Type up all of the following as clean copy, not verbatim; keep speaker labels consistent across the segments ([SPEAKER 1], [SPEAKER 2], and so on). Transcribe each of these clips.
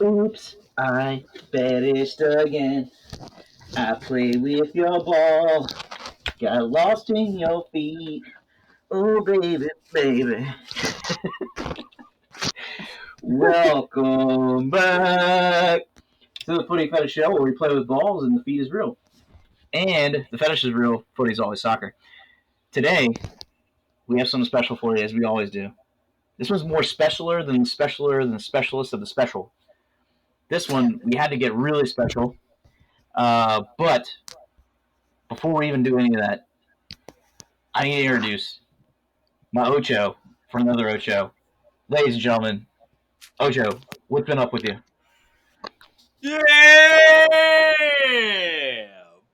[SPEAKER 1] Oops, I finished again. I play with your ball. Got lost in your feet. Oh, baby, baby. Welcome back to the Footy Fetish Show where we play with balls and the feet is real. And the fetish is real, footy is always soccer. Today, we have something special for you, as we always do. This one's more specialer than the specialist of the special. This one, we had to get really special. But before we even do any of that, I need to introduce my Ocho for another Ocho. Ladies and gentlemen, Ocho, what's been up with you?
[SPEAKER 2] Yeah!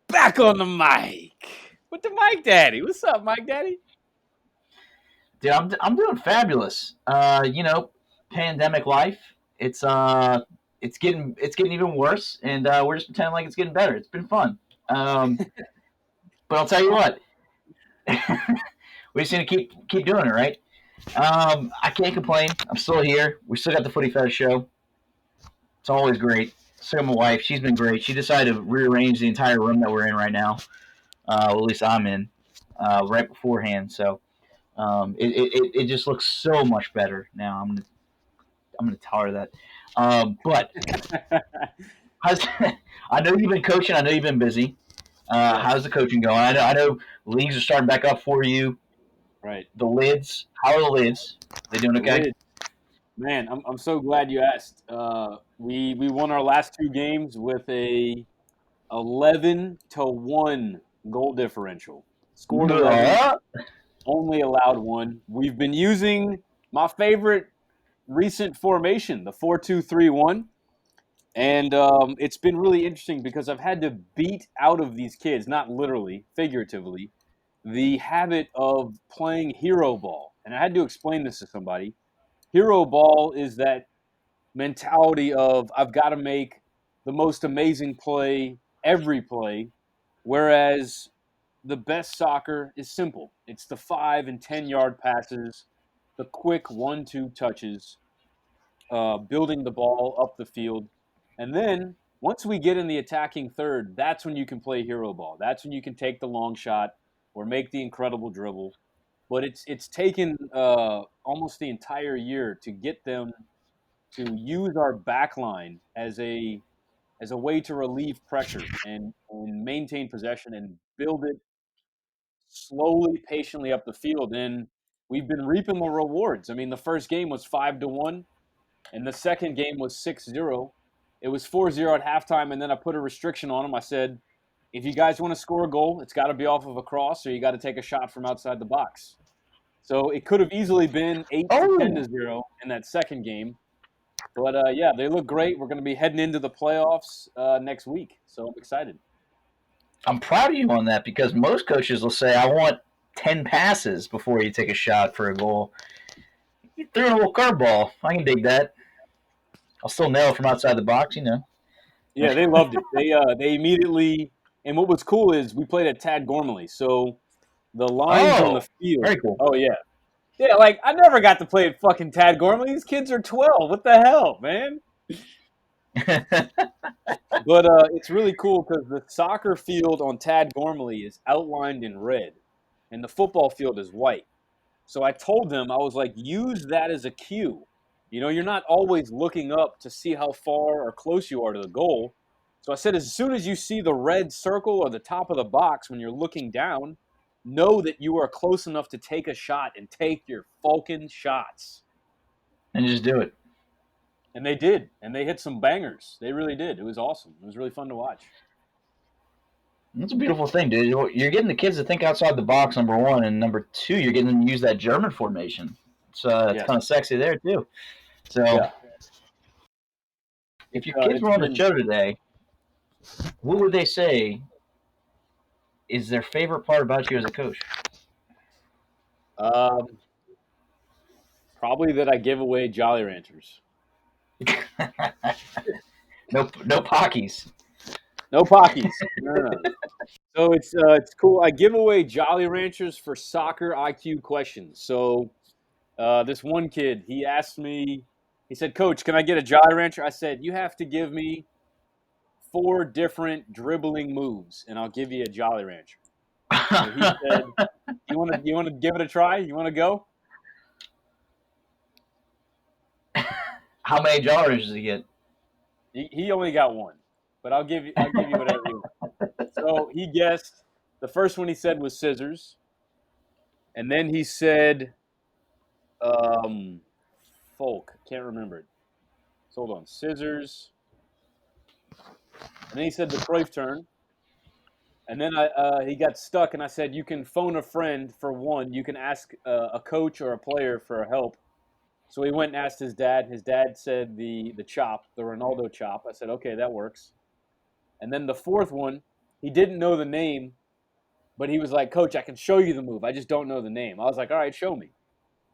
[SPEAKER 2] Back on the mic with the Mike Daddy. What's up, Mike Daddy?
[SPEAKER 1] Dude, I'm doing fabulous. Pandemic life. It's getting even worse, and we're just pretending like it's getting better. It's been fun. But I'll tell you what, we just need to keep doing it, right? I can't complain. I'm still here. We still got the Footy Fetish Show. It's always great. Still got my wife. She's been great. She decided to rearrange the entire room that we're in right now. At least I'm in right beforehand. So it just looks so much better now. I'm gonna tell her that. But I know you've been coaching. I know you've been busy.
[SPEAKER 2] Yes.
[SPEAKER 1] How's the coaching going? I know leagues are starting back up for you.
[SPEAKER 2] Right.
[SPEAKER 1] The lids. How are the lids? They doing okay?
[SPEAKER 2] Man, I'm so glad you asked. We won our last two games with a 11-1 goal differential. Scored 11, only allowed one. We've been using my favorite recent formation, the 4-2-3-1. And it's been really interesting because I've had to beat out of these kids, not literally, figuratively, the habit of playing hero ball. And I had to explain this to somebody. Hero ball is that mentality of I've got to make the most amazing play every play, whereas the best soccer is simple. It's the 5 and 10 yard passes, the quick 1-2 touches, building the ball up the field. And then once we get in the attacking third, that's when you can play hero ball. That's when you can take the long shot or make the incredible dribble. But it's taken almost the entire year to get them to use our back line as a way to relieve pressure and maintain possession and build it slowly, patiently up the field. And we've been reaping the rewards. I mean, the first game was 5-1. And the second game was 6-0. It was 4-0 at halftime, and then I put a restriction on them. I said, if you guys want to score a goal, it's got to be off of a cross or you got to take a shot from outside the box. So it could have easily been 8-10-0 in that second game. But, yeah, they look great. We're going to be heading into the playoffs next week, so I'm excited.
[SPEAKER 1] I'm proud of you on that because most coaches will say, I want 10 passes before you take a shot for a goal. You threw in a little curveball. I can dig that. I'll still nail it from outside the box, you know.
[SPEAKER 2] Yeah, they loved it. They immediately – and what was cool is we played at Tad Gormley. So the lines on the field
[SPEAKER 1] very cool.
[SPEAKER 2] – oh, yeah. Yeah, like, I never got to play at fucking Tad Gormley. These kids are 12. What the hell, man? But it's really cool because the soccer field on Tad Gormley is outlined in red, and the football field is white. So I told them, I was like, use that as a cue. You know, you're not always looking up to see how far or close you are to the goal. So I said, as soon as you see the red circle or the top of the box when you're looking down, know that you are close enough to take a shot and take your fucking shots.
[SPEAKER 1] And just do it.
[SPEAKER 2] And they did. And they hit some bangers. They really did. It was awesome. It was really fun to watch.
[SPEAKER 1] That's a beautiful thing, dude. You're getting the kids to think outside the box, number one. And number two, you're getting them to use that German formation. It's kind of sexy there too. So
[SPEAKER 2] Yeah.
[SPEAKER 1] if your kids were on the show today, what would they say is their favorite part about you as a coach?
[SPEAKER 2] Probably that I give away Jolly Ranchers.
[SPEAKER 1] No Pockies.
[SPEAKER 2] No Pockies. No. So it's cool. I give away Jolly Ranchers for soccer IQ questions. So this one kid, he asked me, he said, "Coach, can I get a Jolly Rancher?" I said, "You have to give me 4 different dribbling moves, and I'll give you a Jolly Rancher." So he said, "You want to give it a try? You want to go?"
[SPEAKER 1] How many Jolly does he get?
[SPEAKER 2] He only got one, but I'll give you whatever you want. So he guessed. The first one he said was scissors, and then he said, folk. Can't remember it. So hold on, scissors, and then he said the Cruyff turn, and then he got stuck, and I said you can phone a friend for one. You can ask a coach or a player for help. So he went and asked his dad. His dad said the chop, the Ronaldo chop. I said, okay, that works. And then the fourth one, he didn't know the name, but he was like, Coach, I can show you the move. I just don't know the name. I was like, all right, show me.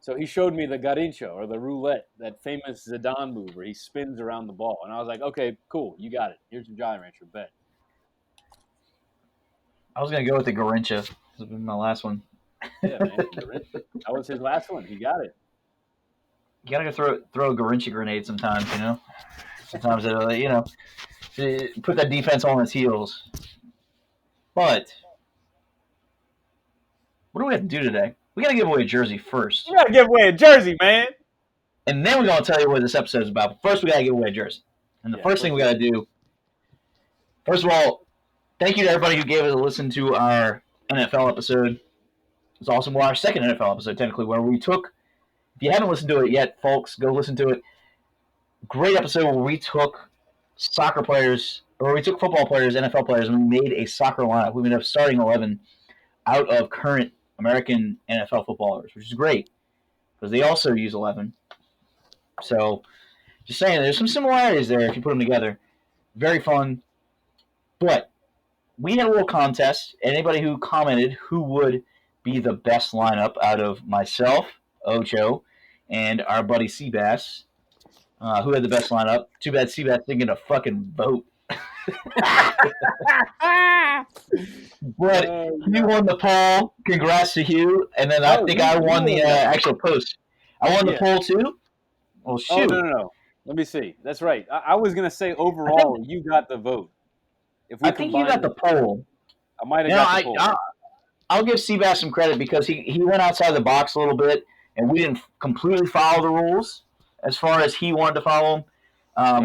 [SPEAKER 2] So he showed me the garincho, or the roulette, that famous Zidane move where he spins around the ball. And I was like, okay, cool, you got it. Here's your Jolly Rancher, bet.
[SPEAKER 1] I was gonna go with the Garincha. This has been my last one.
[SPEAKER 2] Yeah, man. That was his last one. He got it.
[SPEAKER 1] You gotta go throw a Garincha grenade sometimes, you know. Sometimes it'll, put that defense on its heels. But what do we have to do today? We gotta give away a jersey first,
[SPEAKER 2] You got to give away a jersey, man.
[SPEAKER 1] and then we're gonna tell you what this episode is about. But first, we gotta give away a jersey. And the first thing we gotta do, first of all, thank you to everybody who gave us a listen to our NFL episode. It's awesome. Well, our second NFL episode, technically, where we took. If you haven't listened to it yet, folks, go listen to it. Great episode where we took soccer players, or we took football players, NFL players, and we made a soccer lineup. We ended up starting 11 out of current American NFL footballers, which is great because they also use 11. So, just saying, there's some similarities there if you put them together. Very fun. But we had a little contest. Anybody who commented who would be the best lineup out of myself, Ocho, and our buddy Seabass, who had the best lineup. Too bad Seabass didn't get a fucking vote. But he won the poll. Congrats to Hugh. And then I think I won the actual post. I won the poll too. Well, shoot.
[SPEAKER 2] Oh, no. Let me see. That's right. I was going to say overall, you got the vote.
[SPEAKER 1] I think you got the poll.
[SPEAKER 2] I might have got the poll.
[SPEAKER 1] I'll give Seabass some credit because he went outside the box a little bit, and we didn't completely follow the rules as far as he wanted to follow them.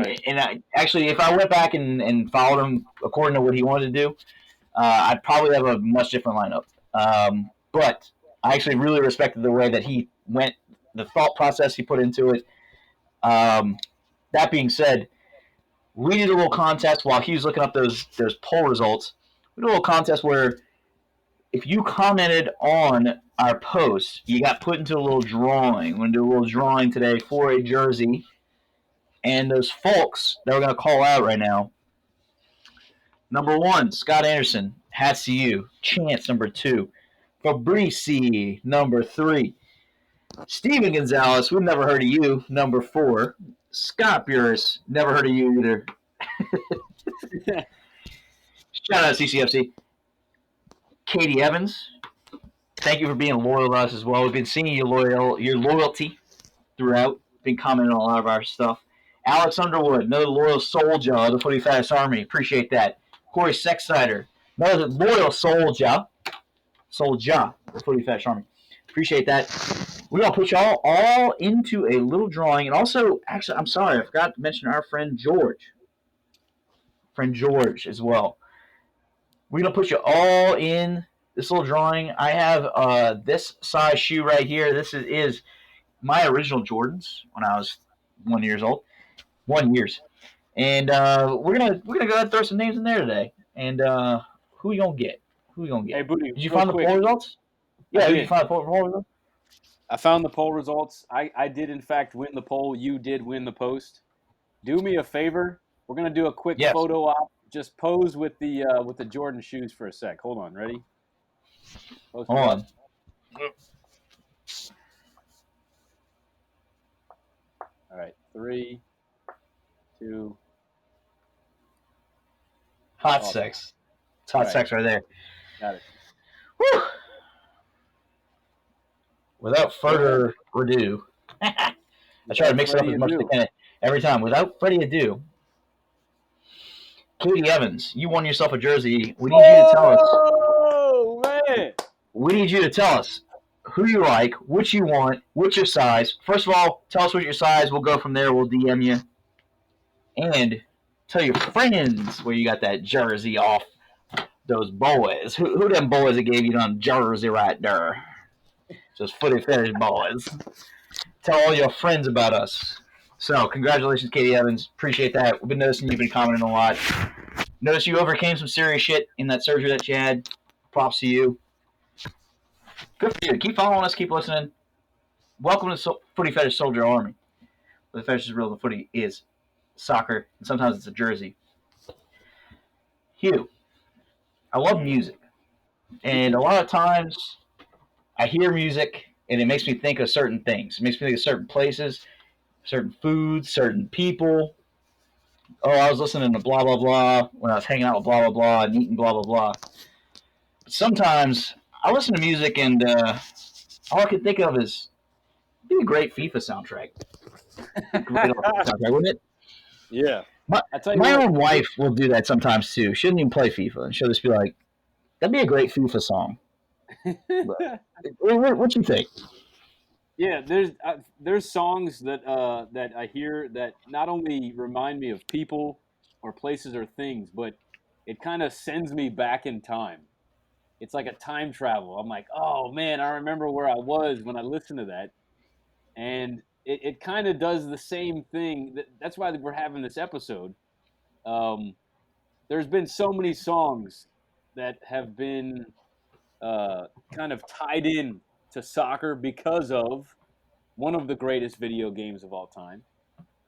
[SPEAKER 2] Right.
[SPEAKER 1] And actually, if I went back and followed him according to what he wanted to do, I'd probably have a much different lineup. But I actually really respected the way that he went, the thought process he put into it. That being said, we did a little contest while he was looking up those poll results. We did a little contest where if you commented on our post, you got put into a little drawing. We're going to do a little drawing today for a jersey. And those folks that we're going to call out right now. Number 1, Scott Anderson, hats to you. Chance, number 2. Fabrici, number 3. Steven Gonzalez, we've never heard of you, number 4. Scott Burris, never heard of you either. Shout out CCFC. Katie Evans, thank you for being loyal to us as well. We've been seeing your loyalty throughout. Been commenting on a lot of our stuff. Alex Underwood, another loyal soldier of the Footy Fast Army. Appreciate that. Corey Sexsider, another loyal soldier of the Footy Fast Army. Appreciate that. We're going to put y'all all into a little drawing. And also, actually, I'm sorry, I forgot to mention our friend George. As well. We're going to put you all in this little drawing. I have this size shoe right here. This is my original Jordans when I was 1 year old. 1 year. And we're gonna go ahead and throw some names in there today. And who you gonna get?
[SPEAKER 2] Hey, Booty,
[SPEAKER 1] did you find the poll results? Yeah, did you find the poll results?
[SPEAKER 2] I found the poll results. I did in fact win the poll. You did win the post. Do me a favor. We're gonna do a quick
[SPEAKER 1] Yes.
[SPEAKER 2] photo op. Just pose with the Jordan shoes for a sec. Hold on. Ready? Post it
[SPEAKER 1] Hold
[SPEAKER 2] up.
[SPEAKER 1] on.
[SPEAKER 2] All right. 3, 2.
[SPEAKER 1] Hot
[SPEAKER 2] Awesome.
[SPEAKER 1] sex. It's hot
[SPEAKER 2] All right.
[SPEAKER 1] sex right there.
[SPEAKER 2] Got it.
[SPEAKER 1] Whew. Without
[SPEAKER 2] Go ahead.
[SPEAKER 1] further ado, I try to
[SPEAKER 2] Without
[SPEAKER 1] mix it up
[SPEAKER 2] Freddie
[SPEAKER 1] as much as
[SPEAKER 2] ado.
[SPEAKER 1] I can every time. Without further ado, Katie Evans, you won yourself a jersey. We need you to tell us.
[SPEAKER 2] Oh man!
[SPEAKER 1] We need you to tell us who you like, what you want, what's your size. First of all, tell us what your size. We'll go from there. We'll DM you and tell your friends where you got that jersey off. Those boys. Who them boys that gave you that jersey right there? Those footy fetish boys. Tell all your friends about us. So, congratulations, Katie Evans. Appreciate that. We've been noticing you've been commenting a lot. Notice you overcame some serious shit in that surgery that you had. Props to you. Good for you. Keep following us. Keep listening. Welcome to Footy Fetish Soldier Army. The fetish is real. The footy is soccer, and sometimes it's a jersey. Hugh, I love music, and a lot of times I hear music, and it makes me think of certain things. It makes me think of certain places, certain foods, certain people. Oh, I was listening to blah blah blah when I was hanging out with blah blah blah and eating blah blah blah. But sometimes I listen to music, and all I can think of is it'd be a great FIFA soundtrack. Great soundtrack, wouldn't it?
[SPEAKER 2] Yeah.
[SPEAKER 1] My,
[SPEAKER 2] I tell you
[SPEAKER 1] my
[SPEAKER 2] what.
[SPEAKER 1] own wife will do that sometimes too. She doesn't even play FIFA, and she'll just be like, "That'd be a great FIFA song." But, what you think?
[SPEAKER 2] Yeah, there's songs that I hear that not only remind me of people or places or things, but it kind of sends me back in time. It's like a time travel. I'm like, oh man, I remember where I was when I listened to that, and it kind of does the same thing. That's why we're having this episode. Um, there's been so many songs that have been kind of tied in to soccer because of one of the greatest video games of all time,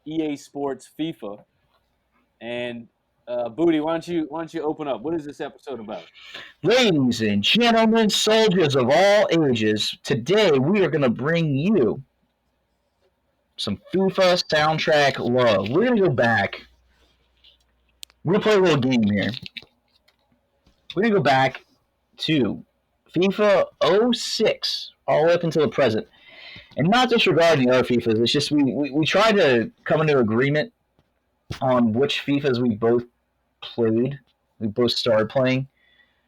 [SPEAKER 2] EA Sports FIFA. And Booty, why don't you open up? What is this episode about?
[SPEAKER 1] Ladies and gentlemen, soldiers of all ages, today we are going to bring you some FIFA soundtrack love. We're going to go back. We're going to play a little game here. We're going to go back to FIFA '06, all the way up until the present. And not disregarding the other FIFAs, it's just we tried to come into agreement on which FIFAs we both played, we both started playing.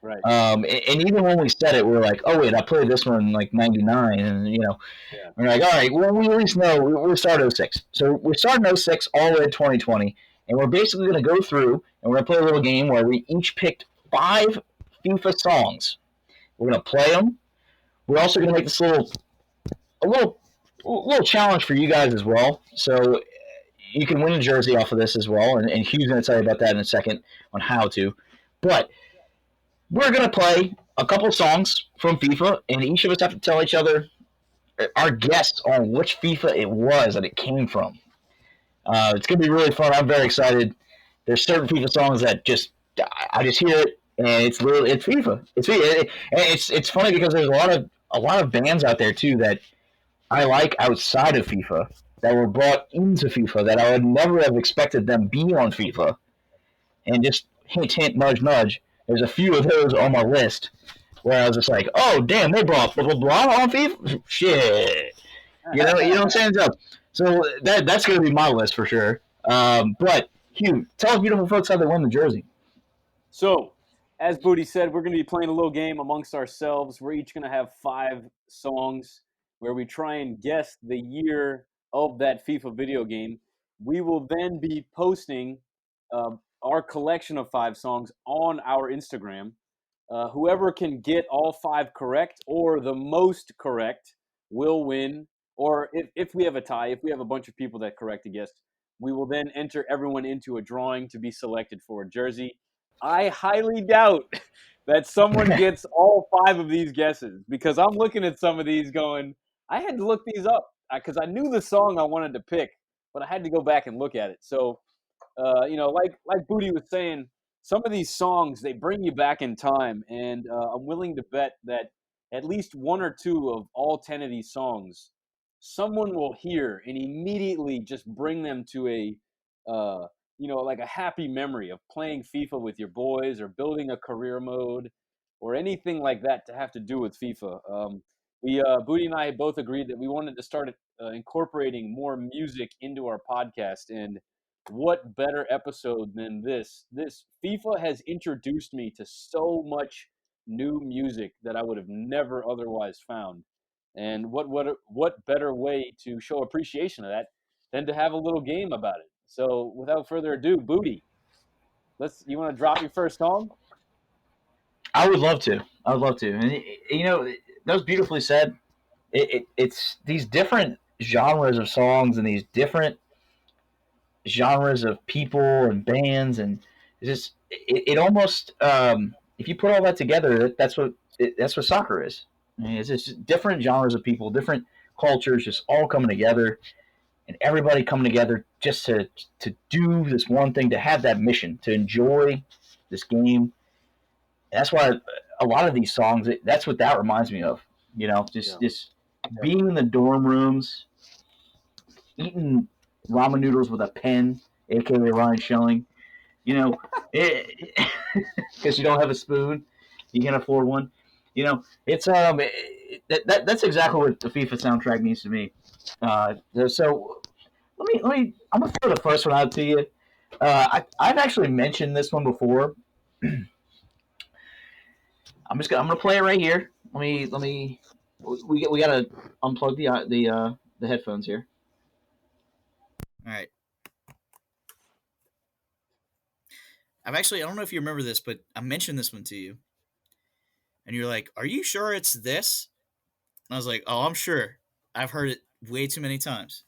[SPEAKER 2] Right.
[SPEAKER 1] And even when we said it, we were like, oh, wait, I played this one in like 99. And,
[SPEAKER 2] Yeah.
[SPEAKER 1] we're like, all right, well, we at least know we started '06. So we're starting '06 all the way to 2020. And we're basically going to go through and we're going to play a little game where we each picked 5 FIFA songs. We're going to play them. We're also going to make this a little challenge for you guys as well. So you can win a jersey off of this as well. And Hugh's going to tell you about that in a second on how to. But we're going to play a couple songs from FIFA, and each of us have to tell each other our guess on which FIFA it was that it came from. It's going to be really fun. I'm very excited. There's certain FIFA songs that I just hear it, and it's FIFA. It's FIFA. And it's funny because there's a lot of bands out there too that I like outside of FIFA that were brought into FIFA that I would never have expected them be on FIFA. And just hint, hint, nudge, nudge. There's a few of those on my list where I was just like, oh, damn, they brought blah, blah, blah on FIFA? Shit. You know what I'm saying? So that's going to be my list for sure. But, Hugh, tell us beautiful folks how they won the jersey.
[SPEAKER 2] So, as Booty said, we're going to be playing a little game amongst ourselves. We're each going to have 5 songs where we try and guess the year of that FIFA video game. We will then be posting our collection of 5 songs on our Instagram. Whoever can get all 5 correct or the most correct will win. Or if we have a tie, if we have a bunch of people that correct a guess, we will then enter everyone into a drawing to be selected for a jersey. I highly doubt that someone gets all 5 of these guesses because I'm looking at some of these going, I had to look these up because I knew the song I wanted to pick, but I had to go back and look at it. So, like Booty was saying, some of these songs they bring you back in time, and I'm willing to bet that at least one or two of all 10 of these songs, someone will hear and immediately just bring them to uh, like a happy memory of playing FIFA with your boys or building a career mode or anything like that to have to do with FIFA. We Booty and I both agreed that we wanted to start incorporating more music into our podcast, and what better episode than this? This FIFA has introduced me to so much new music that I would have never otherwise found. And what better way to show appreciation of that than to have a little game about it? So without further ado, Booty, you want to drop your first song?
[SPEAKER 1] I would love to. I would love to. And that was beautifully said. It's these different genres of songs and these different genres of people and bands, and it almost if you put all that together, that's what soccer is. I mean, it's just different genres of people, different cultures, just all coming together, and everybody coming together just to do this one thing, to have that mission, to enjoy this game. That's why a lot of these songs, that's what that reminds me of. Just being in the dorm rooms, eating ramen noodles with a pen, aka Ryan Shelling. You know, because you don't have a spoon, you can't afford one. It's that's exactly what the FIFA soundtrack means to me. So let me. I'm gonna throw the first one out to you. I've actually mentioned this one before. I'm gonna play it right here. Let me. We gotta unplug the headphones here. All right. I don't know if you remember this, but I mentioned this one to you, and you're like, "Are you sure it's this?" And I was like, "Oh, I'm sure. I've heard it way too many times."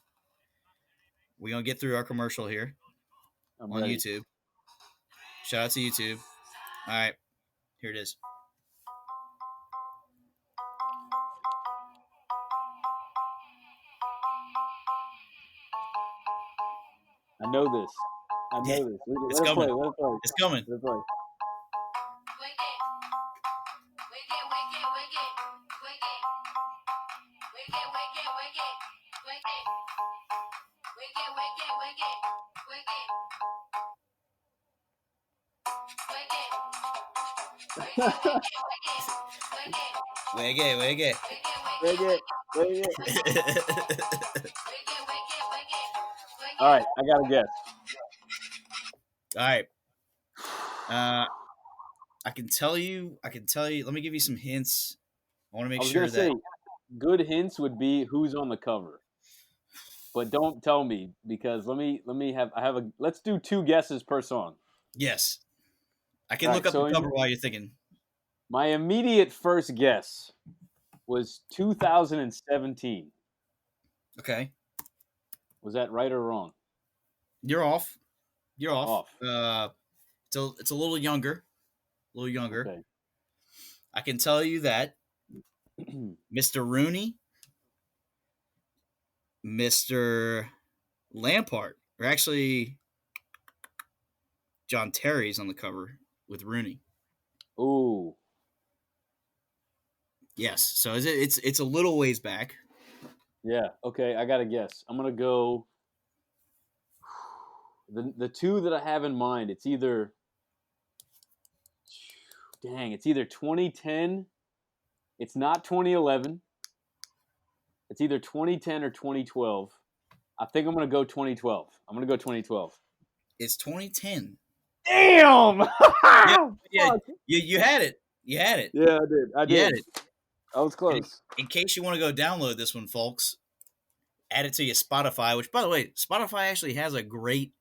[SPEAKER 1] We're gonna get through our commercial here
[SPEAKER 2] I'm
[SPEAKER 1] on
[SPEAKER 2] ready.
[SPEAKER 1] YouTube. Shout out to YouTube. All right, here it is.
[SPEAKER 2] I know this. I
[SPEAKER 1] Yeah,
[SPEAKER 2] know this.
[SPEAKER 1] it's
[SPEAKER 2] Let it play.
[SPEAKER 1] coming.
[SPEAKER 2] Let it play.
[SPEAKER 1] It's coming.
[SPEAKER 2] Let it play.
[SPEAKER 1] Wege, wege.
[SPEAKER 2] Bring it. Bring it. All right, I got a guess.
[SPEAKER 1] All right. Uh, I can tell you. Let me give you some hints. I want to
[SPEAKER 2] I
[SPEAKER 1] make
[SPEAKER 2] was gonna
[SPEAKER 1] sure
[SPEAKER 2] say
[SPEAKER 1] that
[SPEAKER 2] good hints would be who's on the cover, but don't tell me because let's do two guesses per song.
[SPEAKER 1] yes, I
[SPEAKER 2] All
[SPEAKER 1] can look
[SPEAKER 2] right,
[SPEAKER 1] up the
[SPEAKER 2] so
[SPEAKER 1] cover while you're thinking.
[SPEAKER 2] my immediate first guess was 2017.
[SPEAKER 1] Okay,
[SPEAKER 2] Was that right or wrong?
[SPEAKER 1] you're off. You're off.
[SPEAKER 2] Off.
[SPEAKER 1] It's a little younger. A little younger.
[SPEAKER 2] Okay.
[SPEAKER 1] I can tell you that Mr. Rooney, Mr. Lampard, or actually John Terry's on the cover with Rooney.
[SPEAKER 2] Ooh.
[SPEAKER 1] Yes, so it's a little ways back.
[SPEAKER 2] Yeah. Okay, I got a guess. I'm gonna go. The two that I have in mind, it's either it's either 2010. It's not 2011. It's either 2010 or 2012. I think I'm gonna go 2012. I'm gonna go 2012.
[SPEAKER 1] It's 2010.
[SPEAKER 2] Damn!
[SPEAKER 1] Yeah, yeah,
[SPEAKER 2] Fuck.
[SPEAKER 1] you had it. You had it.
[SPEAKER 2] Yeah, I did. I
[SPEAKER 1] You had
[SPEAKER 2] did.
[SPEAKER 1] it.
[SPEAKER 2] I was close.
[SPEAKER 1] In case you want to go download this one, folks, add it to your Spotify. Which, by the way, Spotify actually has a great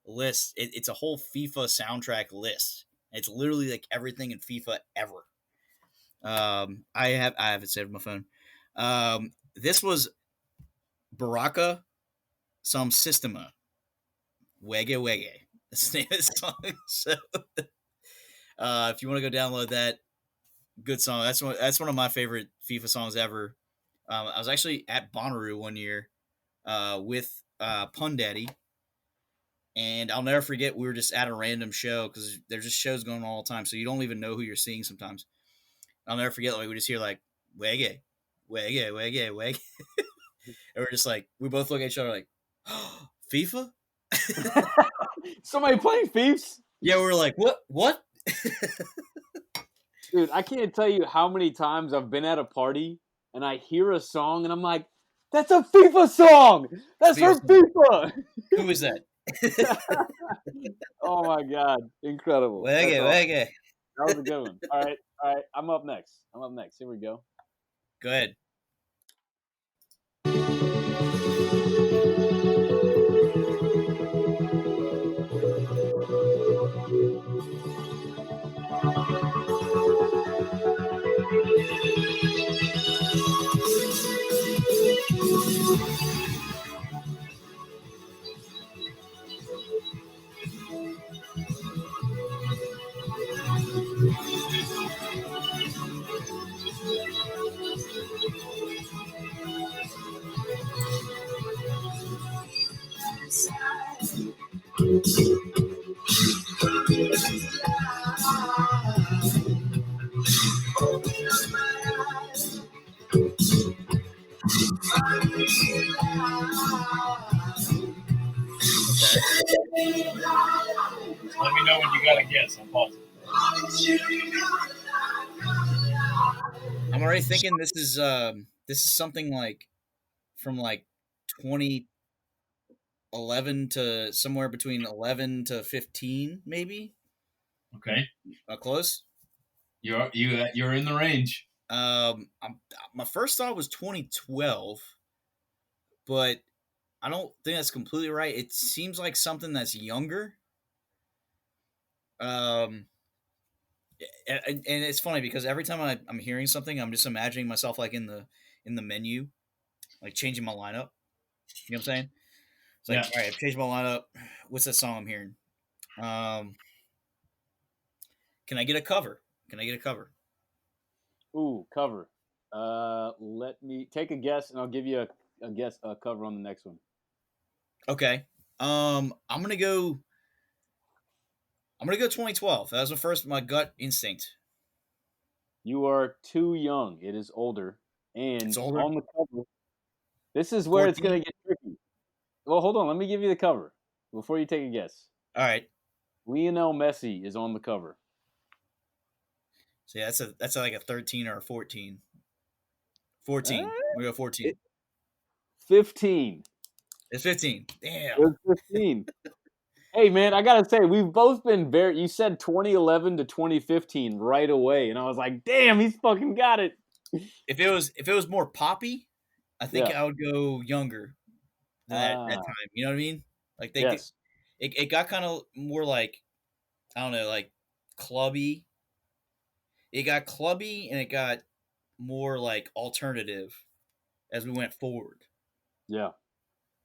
[SPEAKER 1] list. It's a whole FIFA soundtrack list. It's literally like everything in FIFA ever. I have it saved on my phone. This was Baraka Some Systema. Wege Wege. That's the name of the song. So if you want to go download that, good song. That's one of my favorite FIFA songs ever.
[SPEAKER 3] I was actually at Bonnaroo one year with Pun Daddy, and I'll never forget we were just at a random show because there's just shows going on all the time, so you don't even know who you're seeing sometimes. I'll never forget like we just hear like wege, wege, wege, wege, and we're just like we both look at each other like oh, FIFA.
[SPEAKER 2] Somebody playing Thieves?
[SPEAKER 3] Yeah, we're like what?
[SPEAKER 2] Dude, I can't tell you how many times I've been at a party and I hear a song and I'm like, that's a FIFA song. That's
[SPEAKER 3] FIFA
[SPEAKER 2] for
[SPEAKER 3] song.
[SPEAKER 2] FIFA.
[SPEAKER 3] Who is that?
[SPEAKER 2] Oh my god, incredible.
[SPEAKER 3] Wege,
[SPEAKER 2] That's awesome.
[SPEAKER 3] wege.
[SPEAKER 2] That was a good one. All right. I'm up next. Here we go.
[SPEAKER 3] Go ahead.
[SPEAKER 4] Let me know when you got a guess. I'm pausing.
[SPEAKER 3] I'm already thinking this is something like from like 2011 to somewhere between 11 to 15, maybe.
[SPEAKER 4] Okay,
[SPEAKER 3] Close.
[SPEAKER 4] you're in the range.
[SPEAKER 3] My first thought was 2012, but I don't think that's completely right. It seems like something that's younger. And it's funny because every time I'm hearing something, I'm just imagining myself like in the menu, like changing my lineup. You know what I'm saying? It's like,
[SPEAKER 4] Yeah.
[SPEAKER 3] all right, I've changed my lineup. What's that song I'm hearing? Can I get a cover? Can I get a cover?
[SPEAKER 2] Ooh, cover. Let me take a guess, and I'll give you a cover on the next one.
[SPEAKER 3] Okay. I'm gonna go. I'm gonna go 2012. That was my gut instinct.
[SPEAKER 2] You are too young. It is older, and
[SPEAKER 3] It's older.
[SPEAKER 2] on the cover, this is where it's
[SPEAKER 3] 14.
[SPEAKER 2] gonna get tricky. Well, hold on. Let me give you the cover before you take a guess.
[SPEAKER 3] All right.
[SPEAKER 2] Lionel Messi is on the cover.
[SPEAKER 3] So yeah, that's like a 13 or a 14. 14. We go 14.
[SPEAKER 2] 15.
[SPEAKER 3] It's 15.
[SPEAKER 2] It
[SPEAKER 3] Damn.
[SPEAKER 2] was 15. Hey man, I gotta say, we've both been very. You said 2011 to 2015 right away, and I was like, "Damn, he's fucking got it."
[SPEAKER 3] If it was more poppy, I think
[SPEAKER 2] Yeah.
[SPEAKER 3] I would go younger than that
[SPEAKER 2] Ah,
[SPEAKER 3] time. You know what I mean? Like
[SPEAKER 2] yes.
[SPEAKER 3] it got kind of more like I don't know, like clubby. It got clubby and it got more like alternative as we went forward.
[SPEAKER 2] Yeah.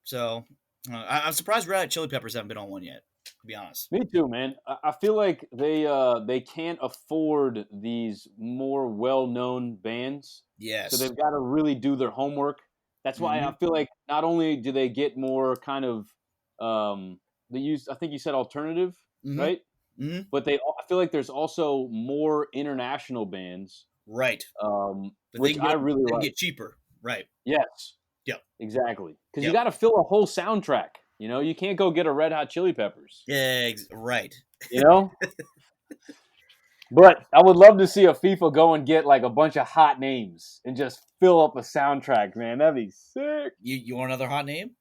[SPEAKER 3] So I'm surprised Red Hot Chili Peppers haven't been on one yet. To be honest.
[SPEAKER 2] Me too, man. I feel like they can't afford these more well-known bands, so
[SPEAKER 3] Yes.
[SPEAKER 2] they've got to really do their homework. That's why I
[SPEAKER 3] Hmm.
[SPEAKER 2] feel like not only do they get more kind of they use. I think you said alternative,
[SPEAKER 3] Hmm.
[SPEAKER 2] right?
[SPEAKER 3] Hmm.
[SPEAKER 2] But I feel like there's also more international bands,
[SPEAKER 3] Right. But
[SPEAKER 2] which I really
[SPEAKER 3] they can
[SPEAKER 2] like.
[SPEAKER 3] get cheaper. Right.
[SPEAKER 2] Yes,
[SPEAKER 3] Yep.
[SPEAKER 2] exactly. Because you
[SPEAKER 3] Yep.
[SPEAKER 2] got to fill a whole soundtrack. You can't go get a Red Hot Chili Peppers.
[SPEAKER 3] Yeah. Right.
[SPEAKER 2] You know. But I would love to see a FIFA go and get like a bunch of hot names and just fill up a soundtrack, man. That'd be sick.
[SPEAKER 3] You want another hot name?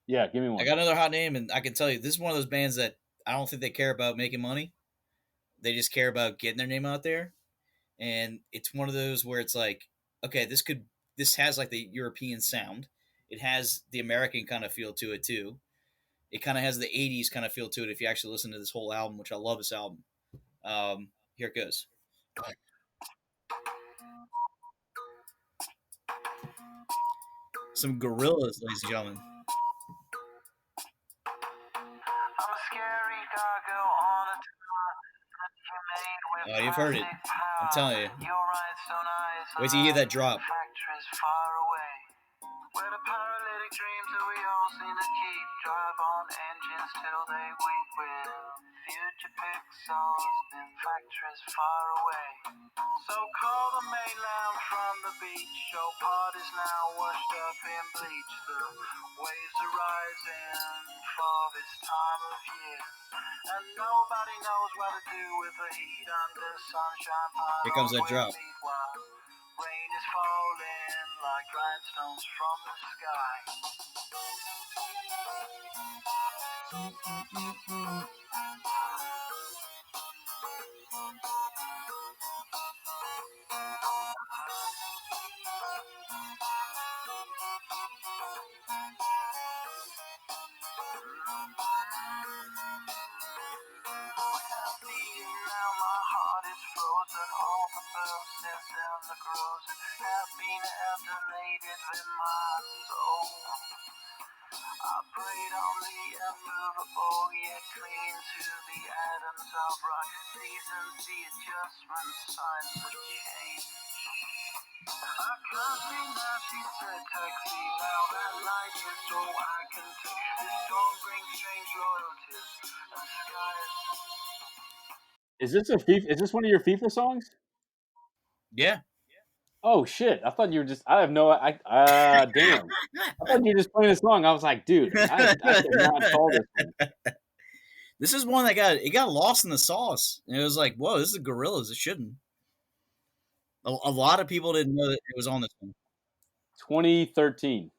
[SPEAKER 2] Yeah, give me
[SPEAKER 3] I
[SPEAKER 2] one.
[SPEAKER 3] got another hot name, and I can tell you this is one of those bands that I don't think they care about making money. They just care about getting their name out there, and it's one of those where it's like, okay, this has like the European sound. It has the American kind of feel to it too. It kind of has the '80s kind of feel to it if you actually listen to this whole album, which I love this album. Here it goes. Some gorillas, ladies and gentlemen. Oh, you've heard it. I'm telling you. Wait till you hear that drop.
[SPEAKER 5] drive on engines till they weep with future pixels in factories far away. So call the mainland from the beach. Show parties now washed up in bleach. The waves are rising for this time of year. And nobody knows what to do with the heat under sunshine.
[SPEAKER 3] Here comes that drop.
[SPEAKER 5] Rain is falling like rhinestones from the sky. Now my heart is frozen. All the birds and the crows have been alternated with my soul. I prayed on the immovable, yet clinging to the atoms of rock. Seasons, the adjustment, signs of change. I can't be now, she said, taxi. Now that light is all I can take. This storm brings strange loyalties and skies.
[SPEAKER 2] Is this one of your FIFA songs?
[SPEAKER 3] Yeah.
[SPEAKER 2] Oh shit! I thought you were just. I have no. Damn. I thought you were just playing a song. I was like, dude, I could not call this one.
[SPEAKER 3] This is one that got lost in the sauce, and it was like, whoa, this is Gorillaz. It shouldn't. A lot of people didn't know that it was on this one.
[SPEAKER 2] 2013,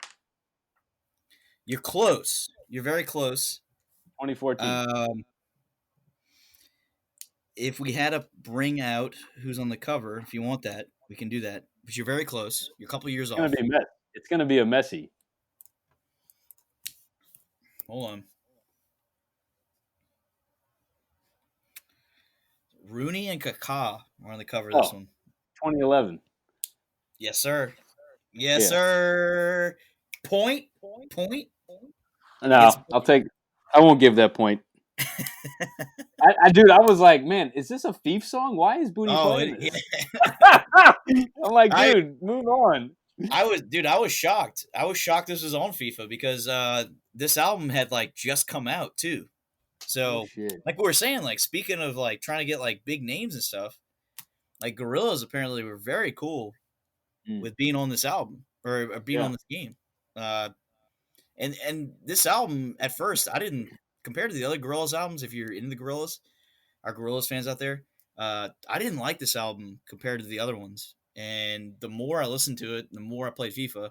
[SPEAKER 3] You're close. You're very close.
[SPEAKER 2] 2014.
[SPEAKER 3] If we had to bring out who's on the cover, if you want that, we can do that. But you're very close. You're a couple years off.
[SPEAKER 2] It's gonna be a messy.
[SPEAKER 3] Hold on. Rooney and Kaká are on the cover of this one.
[SPEAKER 2] 2011.
[SPEAKER 3] Yes, sir. Yes, sir. Point.
[SPEAKER 2] No, I won't give that point. Dude, I was like, man, is this a Thief song? Why is Booty playing this? I'm like, dude, move on.
[SPEAKER 3] I was shocked. I was shocked this was on FIFA because this album had like just come out too. So like we were saying, like speaking of like trying to get like big names and stuff, like Gorillaz apparently were very cool with being on this album or being on this game. And this album at first I didn't, compared to the other Gorillaz albums, if you're into the Gorillaz, our Gorillaz fans out there, I didn't like this album compared to the other ones. And the more I listened to it, the more I played FIFA,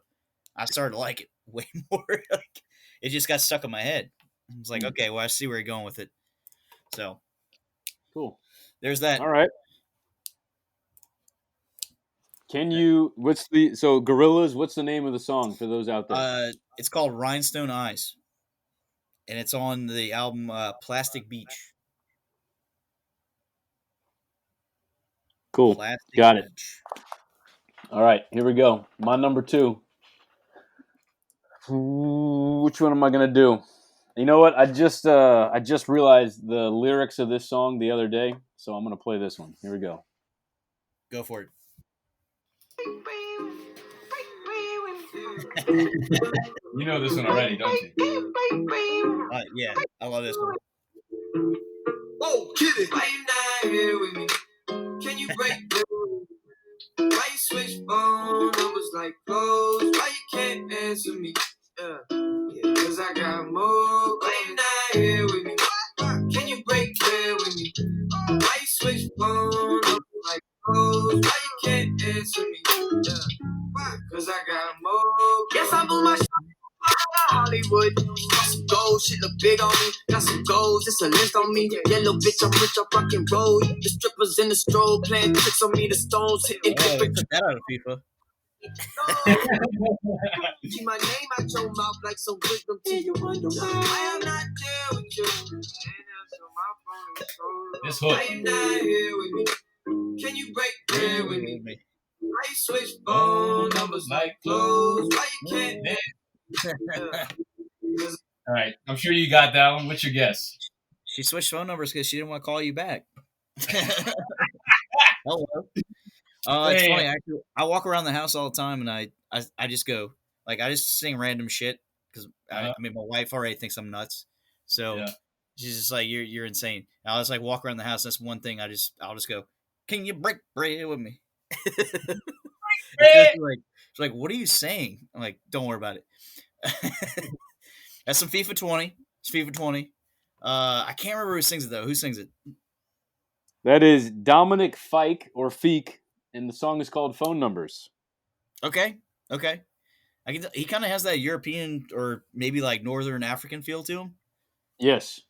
[SPEAKER 3] I started to like it way more. Like, it just got stuck in my head. I was like, okay, well, I see where you're going with it. So,
[SPEAKER 2] cool.
[SPEAKER 3] There's that.
[SPEAKER 2] All right. Gorillaz, what's the name of the song for those out there?
[SPEAKER 3] It's called Rhinestone Eyes. And it's on the album Plastic Beach.
[SPEAKER 2] Cool. Got it. All right, here we go. My number 2. Which one am I gonna do? You know what? I just realized the lyrics of this song the other day, so I'm gonna play this one. Here we go.
[SPEAKER 3] Go for it.
[SPEAKER 4] You know this one already, don't you?
[SPEAKER 3] Yeah, I love this one.
[SPEAKER 5] Oh, kid it. Why you not here with me? Can you break the why you switch phone numbers like clothes? Why you can't answer me? Cause I got more. Why you not here with me? Can you break bread with me? Why you switch phone numbers like clothes? Why you can't answer me? Cause I got more. Yes, I blew my shot. Hollywood, got some gold, shit look big on me. Got some goals, it's a list on me. Yellow bitch, I'm rich, I rock and roll. The strippers in the strobe playing tricks on me. The stones hitting different.
[SPEAKER 3] Took that out of FIFA.
[SPEAKER 5] Keep my name out your mouth like some wisdom to you. I am not there with you.
[SPEAKER 4] This hook.
[SPEAKER 5] Why you not here with me? Can you break bread with me? Why you switch phone numbers like clothes? Why you can't?
[SPEAKER 4] All right, I'm sure you got that one. What's your guess?
[SPEAKER 3] She switched phone numbers because she didn't want to call you back. Hello. It's funny. Actually, I walk around the house all the time, and I just go like I just sing random shit, because I mean my wife already thinks I'm nuts, so
[SPEAKER 4] Yeah.
[SPEAKER 3] she's just like you're insane. And I'll just like walk around the house. That's one thing I'll just go. Can you break bread with me? She's like, what are you saying? I'm like, don't worry about it. That's some FIFA 20. It's FIFA 20. I can't remember who sings it though. Who sings it?
[SPEAKER 2] That is Dominic Fike or Feek, and the song is called "Phone Numbers."
[SPEAKER 3] Okay. He kind of has that European or maybe like Northern African feel to him.
[SPEAKER 2] Yes.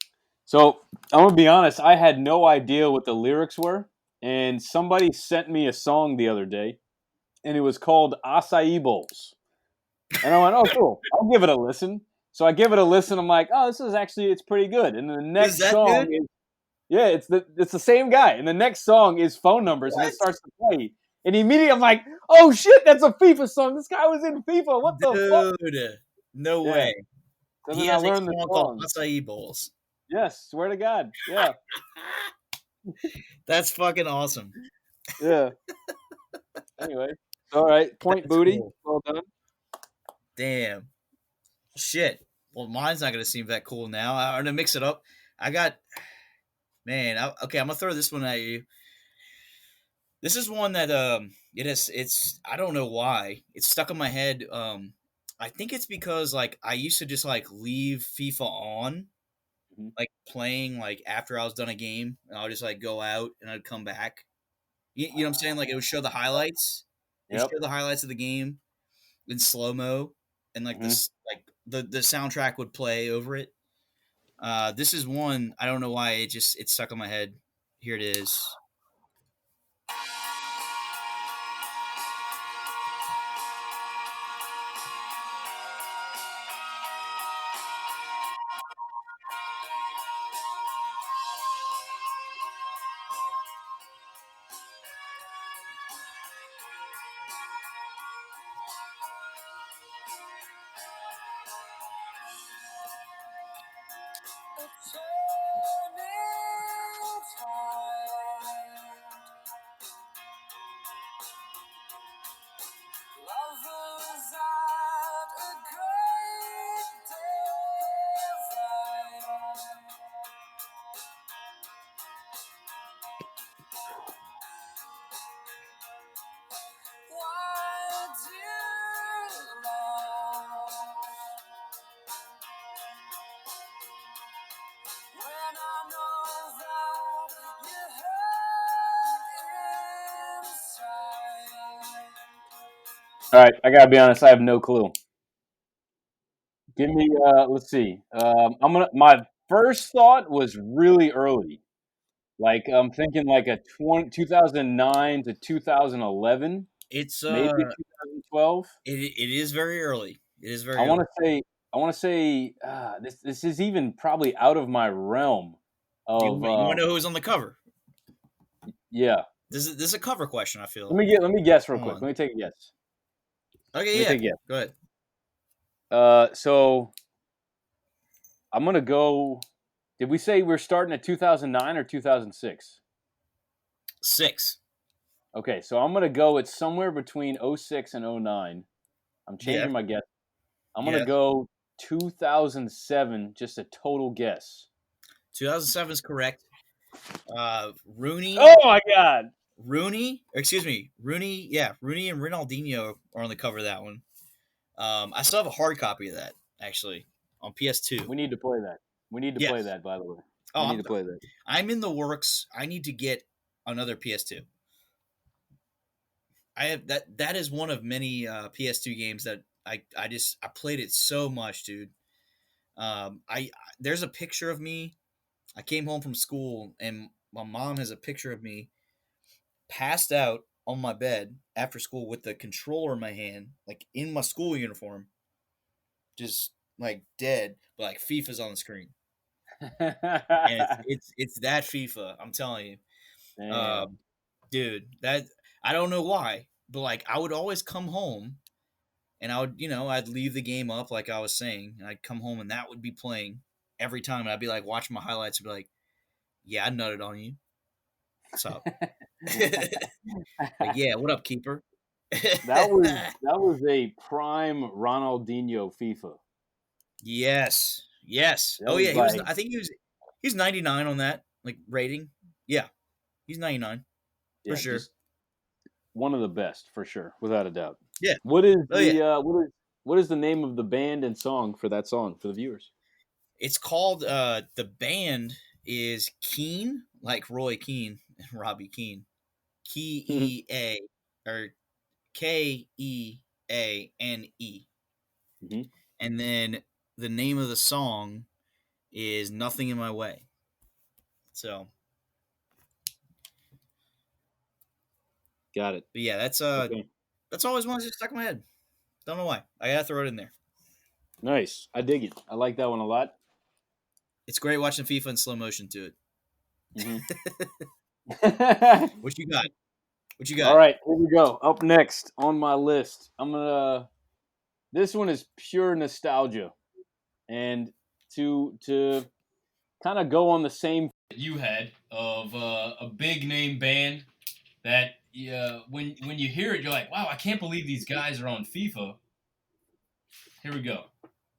[SPEAKER 2] So I'm gonna be honest. I had no idea what the lyrics were, and somebody sent me a song the other day, and it was called "Acai Bowls." And I went, "Oh, cool. I'll give it a listen." So I give it a listen. I'm like, "Oh, this is actually it's pretty good." And then the
[SPEAKER 3] Is
[SPEAKER 2] next
[SPEAKER 3] that
[SPEAKER 2] song
[SPEAKER 3] good?
[SPEAKER 2] is it's the same guy. And the next song is "Phone Numbers," and
[SPEAKER 3] What?
[SPEAKER 2] it starts to play. And immediately I'm like, "Oh shit, that's a FIFA song. This guy was in FIFA. What the fuck?"
[SPEAKER 3] Dude, no
[SPEAKER 2] Yeah.
[SPEAKER 3] way.
[SPEAKER 2] So
[SPEAKER 3] He
[SPEAKER 2] then I
[SPEAKER 3] has a
[SPEAKER 2] learned the
[SPEAKER 3] song called
[SPEAKER 2] song.
[SPEAKER 3] Acai Bowls.
[SPEAKER 2] Yes, swear to God. Yeah,
[SPEAKER 3] That's fucking awesome.
[SPEAKER 2] yeah. Anyway, all right. Point
[SPEAKER 3] That's
[SPEAKER 2] booty.
[SPEAKER 3] cool.
[SPEAKER 2] Well done.
[SPEAKER 3] Damn. Shit. Well, mine's not gonna seem that cool now. I'm gonna mix it up. I got man. Okay, I'm gonna throw this one at you. This is one that it's I don't know why it's stuck in my head. I think it's because like I used to just like leave FIFA on,
[SPEAKER 2] Mhm.
[SPEAKER 3] like playing like after I was done a game, and I'll just like go out and I'd come back. You know what I'm saying? Like it would show the highlights. It
[SPEAKER 2] Yep.
[SPEAKER 3] show the highlights of the game in slow mo, and like
[SPEAKER 2] Mhm.
[SPEAKER 3] this like the soundtrack would play over it. This is one I don't know why it's stuck in my head. Here it is.
[SPEAKER 2] All right, I gotta be honest. I have no clue. Give me. Let's see. I'm gonna. My first thought was really early. Like I'm thinking like a 2009 to 2011,
[SPEAKER 3] It's
[SPEAKER 2] maybe 2012.
[SPEAKER 3] it is very early. It is
[SPEAKER 2] I
[SPEAKER 3] very
[SPEAKER 2] want
[SPEAKER 3] early.
[SPEAKER 2] to say. I want to say this is even probably out of my realm of
[SPEAKER 3] You want to know who's on the cover?
[SPEAKER 2] yeah.
[SPEAKER 3] This is a cover question. I feel.
[SPEAKER 2] Let me guess real
[SPEAKER 3] Hold
[SPEAKER 2] quick.
[SPEAKER 3] on.
[SPEAKER 2] Let me take a guess. Let
[SPEAKER 3] Okay,
[SPEAKER 2] me
[SPEAKER 3] yeah.
[SPEAKER 2] take a guess.
[SPEAKER 3] Go ahead.
[SPEAKER 2] So I'm gonna go. Did we say we're starting at 2009 or 2006?
[SPEAKER 3] 6.
[SPEAKER 2] Okay, so I'm gonna go. It's somewhere between '06 and '09. I'm
[SPEAKER 3] Yeah.
[SPEAKER 2] changing my guess. I'm gonna
[SPEAKER 3] Yeah.
[SPEAKER 2] go 2007. Just a total guess.
[SPEAKER 3] 2007 is correct. Rooney,
[SPEAKER 2] Oh my god!
[SPEAKER 3] Excuse me, Rooney. Yeah, Rooney and Ronaldinho are on the cover of that one. I still have a hard copy of that actually on PS2.
[SPEAKER 2] We need to play that. We need to play
[SPEAKER 3] Yes.
[SPEAKER 2] that. By the way,
[SPEAKER 3] Oh,
[SPEAKER 2] we need to play that.
[SPEAKER 3] I'm in the works. I need to get another PS2. I have that. That is one of many PS2 games that I played it so much, dude. I There's a picture of me. I came home from school and my mom has a picture of me passed out on my bed after school with the controller in my hand, like in my school uniform, just like dead, but like FIFA's on the screen, and it's that FIFA. I'm telling you,
[SPEAKER 2] Damn.
[SPEAKER 3] dude. That I don't know why, but like I would always come home and I would, I'd leave the game up like I was saying, and I'd come home and that would be playing every time, and I'd be like watching my highlights and be like, "Yeah, I nutted on you. What's up?" Like, "Yeah, what up, keeper?"
[SPEAKER 2] That was a prime Ronaldinho FIFA.
[SPEAKER 3] Yes. Yes.
[SPEAKER 2] That
[SPEAKER 3] Oh
[SPEAKER 2] was
[SPEAKER 3] yeah, he was.
[SPEAKER 2] like,
[SPEAKER 3] I think he's 99 on that like rating. Yeah, he's 99 for
[SPEAKER 2] yeah,
[SPEAKER 3] sure.
[SPEAKER 2] just one of the best for sure, without a doubt.
[SPEAKER 3] Yeah.
[SPEAKER 2] What is
[SPEAKER 3] Oh yeah.
[SPEAKER 2] what is the name of the band and song for that song for the viewers?
[SPEAKER 3] It's called the band is Keane, like Roy Keane and Robbie Keane. Kea or Keane.
[SPEAKER 2] Hmm.
[SPEAKER 3] And then the name of the song is Nothing in My Way. So,
[SPEAKER 2] Got it.
[SPEAKER 3] but yeah,
[SPEAKER 2] Okay.
[SPEAKER 3] that's always one that stuck in my head. Don't know why. I gotta throw it in there.
[SPEAKER 2] Nice. I dig it. I like that one a lot.
[SPEAKER 3] It's great watching FIFA in slow motion to it.
[SPEAKER 2] Hmm.
[SPEAKER 3] What you got? What you
[SPEAKER 2] All
[SPEAKER 3] got?
[SPEAKER 2] right, here we go. Up next on my list, I'm gonna. This one is pure nostalgia, and to kind of go on the same.
[SPEAKER 4] You had of a big name band that when you hear it, you're like, wow, I can't believe these guys are on FIFA. Here we go.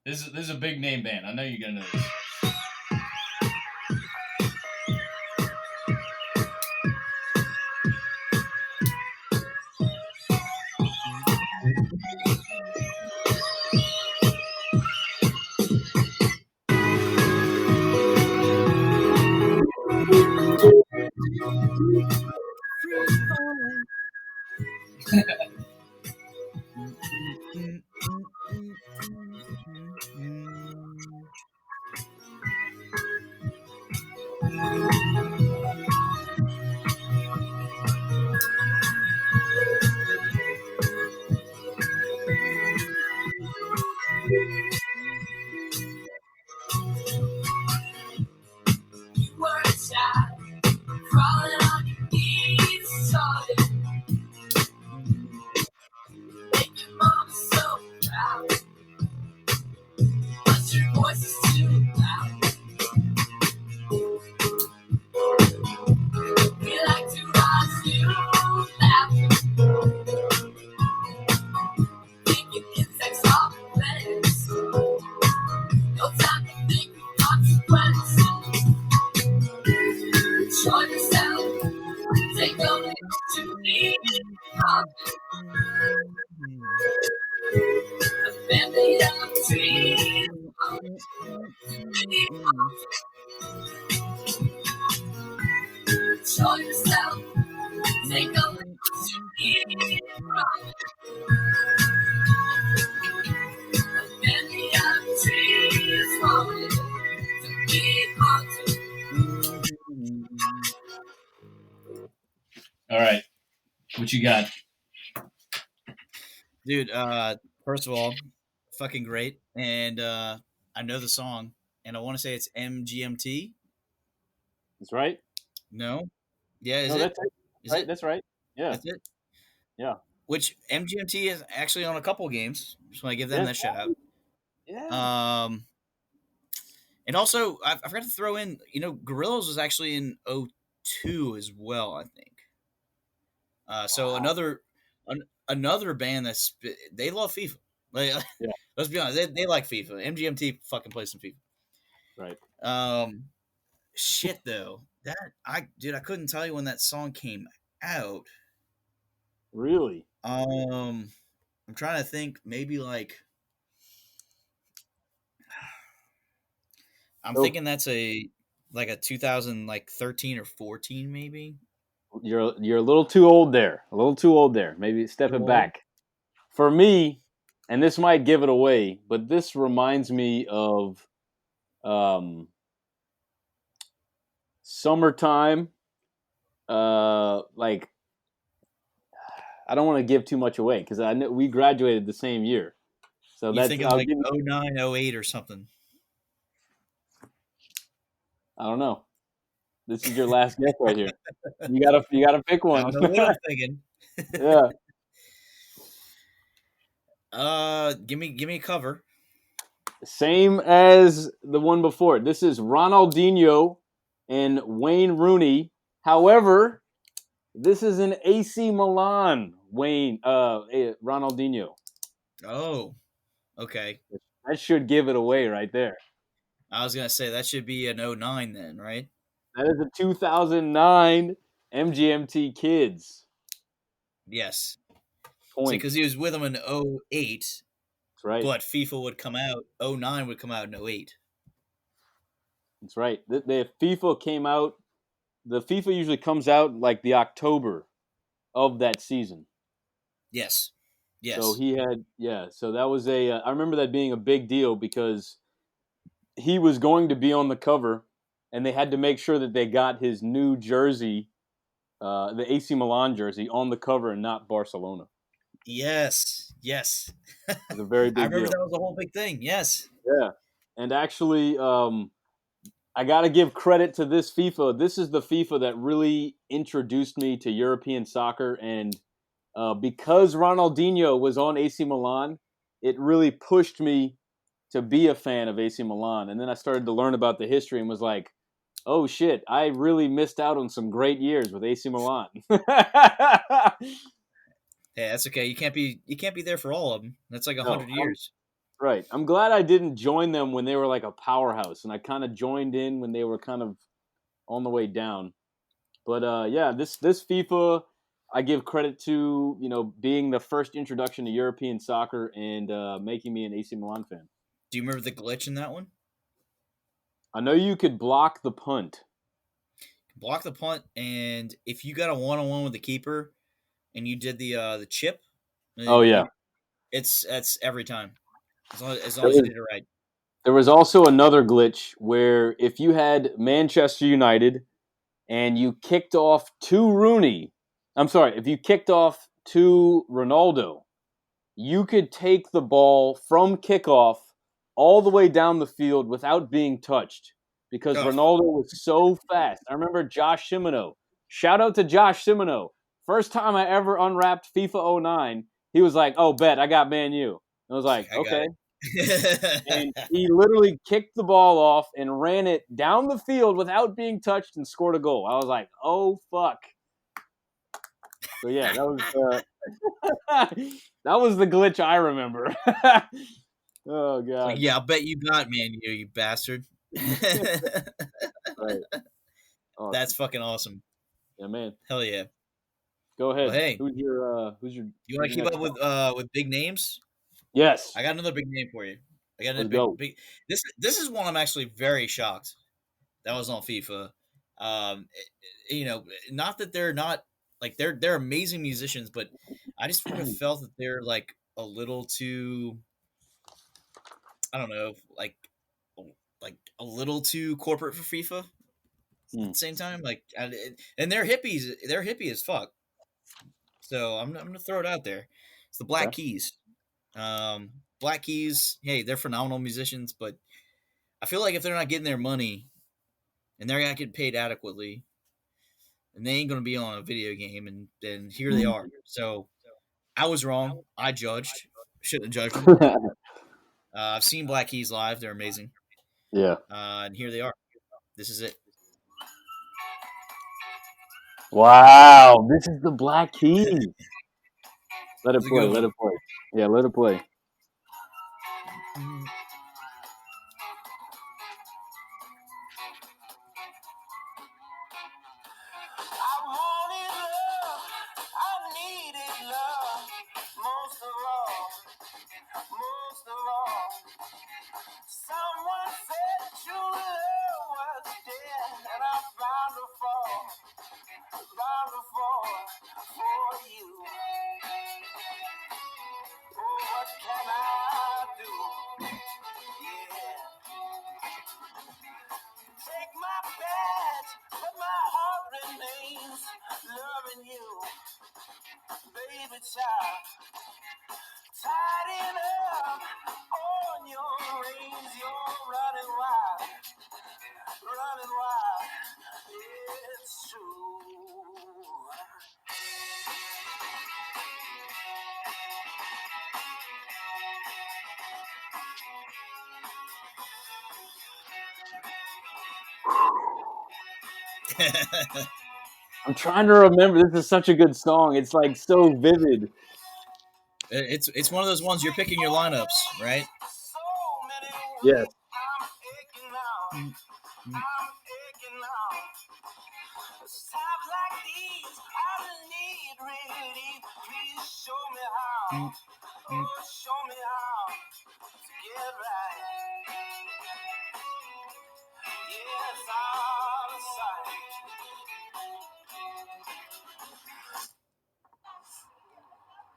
[SPEAKER 4] This is a big name band. I know you're gonna know this.
[SPEAKER 3] Free falling.
[SPEAKER 5] You were a child, crawling on your knees, talking, make your mama so proud. But your voice is too loud. We like to watch you laughing, thinking insects off the plants. No time to think of consequences. Show yourself, take a look to me. A family of trees. Show yourself, take a look to me. A family of trees falling to be haunted.
[SPEAKER 4] All right, what you got?
[SPEAKER 3] Dude, first of all, fucking great. And I know the song, and I want to say it's MGMT.
[SPEAKER 2] That's right.
[SPEAKER 3] No? Yeah, is
[SPEAKER 2] No,
[SPEAKER 3] it?
[SPEAKER 2] that's it.
[SPEAKER 3] Is
[SPEAKER 2] Right.
[SPEAKER 3] it?
[SPEAKER 2] That's right. Yeah.
[SPEAKER 3] That's it?
[SPEAKER 2] Yeah.
[SPEAKER 3] Which MGMT is actually on a couple games. Just want to give them
[SPEAKER 2] Yes.
[SPEAKER 3] that shout out.
[SPEAKER 2] Yeah.
[SPEAKER 3] And also, I forgot to throw in, Gorillas was actually in '02 as well, I think. So
[SPEAKER 2] Wow.
[SPEAKER 3] another band they love FIFA. Like,
[SPEAKER 2] Yeah.
[SPEAKER 3] let's be honest, they like FIFA. MGMT fucking plays some FIFA.
[SPEAKER 2] Right.
[SPEAKER 3] Shit though, I couldn't tell you when that song came out.
[SPEAKER 2] Really.
[SPEAKER 3] I'm trying to think. Maybe like I'm
[SPEAKER 2] So
[SPEAKER 3] thinking that's a 2013 or 14 maybe.
[SPEAKER 2] you're a little too old there. A little too old there. Maybe step
[SPEAKER 3] Too
[SPEAKER 2] it
[SPEAKER 3] old?
[SPEAKER 2] back. For me, and this might give it away, but this reminds me of summertime. Like I don't want to give too much away because I know we graduated the same year. So
[SPEAKER 3] You
[SPEAKER 2] that's
[SPEAKER 3] thinking
[SPEAKER 2] I'll
[SPEAKER 3] like
[SPEAKER 2] give.
[SPEAKER 3] 09, 08 or something?
[SPEAKER 2] I don't know. This is your last guess right here. You gotta pick
[SPEAKER 3] I
[SPEAKER 2] one.
[SPEAKER 3] don't know what I'm thinking.
[SPEAKER 2] Yeah.
[SPEAKER 3] Give me a cover.
[SPEAKER 2] Same as the one before. This is Ronaldinho and Wayne Rooney. However, this is an AC Milan Ronaldinho.
[SPEAKER 3] Oh, okay.
[SPEAKER 2] That should give it away right there.
[SPEAKER 3] I was gonna say that should be an 09 then, right?
[SPEAKER 2] That is a 2009 MGMT Kids.
[SPEAKER 3] Yes. See,
[SPEAKER 2] Point.
[SPEAKER 3] because he was with them in 08,
[SPEAKER 2] That's right.
[SPEAKER 3] but FIFA would come out, 09 would come out in 08.
[SPEAKER 2] That's right. The FIFA came out. The FIFA usually comes out like the October of that season.
[SPEAKER 3] Yes. Yes.
[SPEAKER 2] So he had, yeah. So that was I remember that being a big deal because he was going to be on the cover, and they had to make sure that they got his new jersey, the AC Milan jersey, on the cover and not Barcelona.
[SPEAKER 3] Yes. Yes.
[SPEAKER 2] It was a very big
[SPEAKER 3] I remember
[SPEAKER 2] deal.
[SPEAKER 3] that was a whole big thing. Yes.
[SPEAKER 2] Yeah. And actually, I got to give credit to this FIFA. This is the FIFA that really introduced me to European soccer. And because Ronaldinho was on AC Milan, it really pushed me to be a fan of AC Milan. And then I started to learn about the history and was like, oh shit, I really missed out on some great years with AC Milan.
[SPEAKER 3] Hey, that's okay. You can't be there for all of them. That's like 100 years.
[SPEAKER 2] Right. I'm glad I didn't join them when they were like a powerhouse, and I kind of joined in when they were kind of on the way down. But yeah, this FIFA, I give credit to, being the first introduction to European soccer and making me an AC Milan fan.
[SPEAKER 3] Do you remember the glitch in that one?
[SPEAKER 2] I know you could block the punt.
[SPEAKER 3] Block the punt, and if you got a one-on-one with the keeper, and you did the chip,
[SPEAKER 2] Oh yeah,
[SPEAKER 3] that's every time, as long as you did it right.
[SPEAKER 2] There was also another glitch where if you had Manchester United and you kicked off to Rooney, if you kicked off to Ronaldo, you could take the ball from kickoff all the way down the field without being touched because Ronaldo was so fast. I remember Josh Simino. Shout out to Josh Simino. First time I ever unwrapped FIFA 09, he was like, oh, bet, I got Man U. I was like, okay. And he literally kicked the ball off and ran it down the field without being touched and scored a goal. I was like, oh, fuck. So, yeah, that was that was the glitch I remember. Oh, God.
[SPEAKER 3] Like, yeah, I'll bet you got Man U, you bastard.
[SPEAKER 2] Right.
[SPEAKER 3] Awesome. That's fucking awesome.
[SPEAKER 2] Yeah, man.
[SPEAKER 3] Hell yeah.
[SPEAKER 2] Go ahead.
[SPEAKER 3] Well, hey,
[SPEAKER 2] who's your?
[SPEAKER 3] You want to keep up with big names?
[SPEAKER 2] Yes.
[SPEAKER 3] I got another big name for you. I got
[SPEAKER 2] Let's
[SPEAKER 3] another big. This is one I'm actually very shocked that was on FIFA. Not that they're not like they're amazing musicians, but I just would have felt that they're like a little too. I don't know, like a little too corporate for FIFA. At the same time, and they're hippies. They're hippie as fuck. So I'm gonna throw it out there. It's the Black Keys. Black Keys. Hey, they're phenomenal musicians, but I feel like if they're not getting their money and they're not getting paid adequately, and they ain't gonna be on a video game, and here they are. So I was wrong. I judged. Shouldn't have judged them. I've seen Black Keys live. They're amazing.
[SPEAKER 2] Yeah.
[SPEAKER 3] And here they are. This is it.
[SPEAKER 2] Wow, this is the Black Keys. Let it play. Let it play. Yeah, let it play. I'm trying to remember. This is such a good song. It's like so vivid.
[SPEAKER 3] It's one of those ones you're picking your lineups, right?
[SPEAKER 2] Yes.
[SPEAKER 5] Times like these, I need relief. Please show me how. Oh, show me how to get right. Yes, out of sight.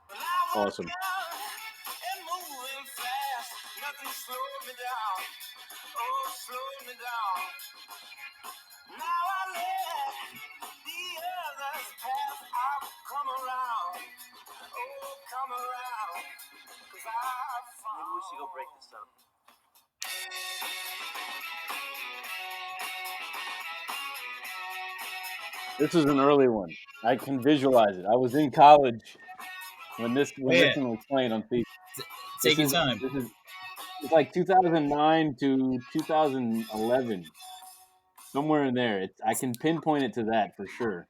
[SPEAKER 5] When I was
[SPEAKER 2] Awesome.
[SPEAKER 5] young and moving fast, nothing slowed me down. Oh, slowed me down. Now I let the others pass. I've come around. Oh, come around. 'Cause I've found. Maybe we should go break this up.
[SPEAKER 2] This is an early one. I can visualize it. I was in college when this one was playing on FIFA.
[SPEAKER 3] Take your time.
[SPEAKER 2] It's like 2009 to 2011, somewhere in there. I can pinpoint it to that for sure.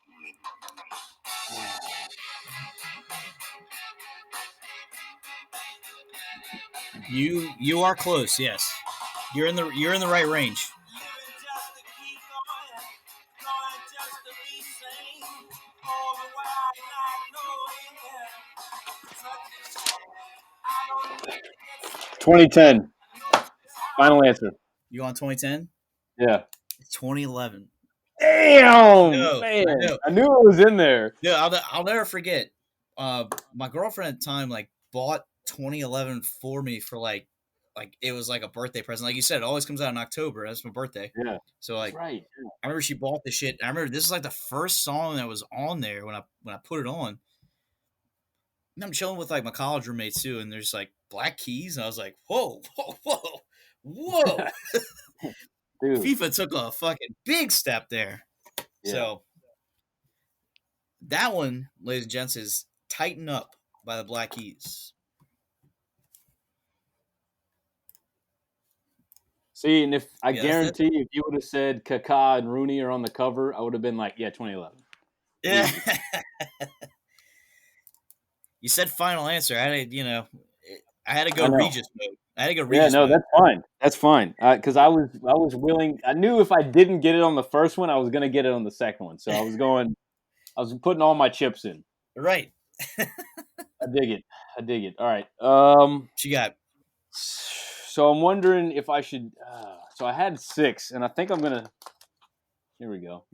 [SPEAKER 3] You are close. Yes, you're in the right range.
[SPEAKER 5] Just to be sane. All the while not knowing it.
[SPEAKER 2] 2010. Final answer.
[SPEAKER 3] You on 2010?
[SPEAKER 2] Yeah.
[SPEAKER 3] It's 2011.
[SPEAKER 2] Damn,
[SPEAKER 3] No,
[SPEAKER 2] man!
[SPEAKER 3] I know.
[SPEAKER 2] I knew it was in there.
[SPEAKER 3] Yeah, I'll never forget. My girlfriend at the time bought 2011 for me for like it was like a birthday present. Like you said, it always comes out in October. That's my birthday.
[SPEAKER 2] Yeah,
[SPEAKER 3] so
[SPEAKER 2] that's right. Yeah.
[SPEAKER 3] I remember she bought the shit. I remember this is like the first song that was on there when I put it on. And I'm chilling with like my college roommates too, and there's like Black Keys, and I was like, whoa, whoa, whoa, whoa.
[SPEAKER 2] Dude.
[SPEAKER 3] FIFA took a fucking big step there.
[SPEAKER 2] Yeah.
[SPEAKER 3] So that one, ladies and gents, is Tighten Up by the Black Keys.
[SPEAKER 2] See, and if I guarantee if you would have said Kaká and Rooney are on the cover, I would have been like, yeah, 2011.
[SPEAKER 3] Yeah. You said final answer. I had to go Regis mode. I had to go Regis mode.
[SPEAKER 2] That's fine. That's fine. Because I was willing. I knew if I didn't get it on the first one, I was going to get it on the second one. So I was putting all my chips in.
[SPEAKER 3] Right.
[SPEAKER 2] I dig it. All right. What
[SPEAKER 3] you got?
[SPEAKER 2] So I'm wondering if I should. So I had 6, and I think I'm gonna. Here we go.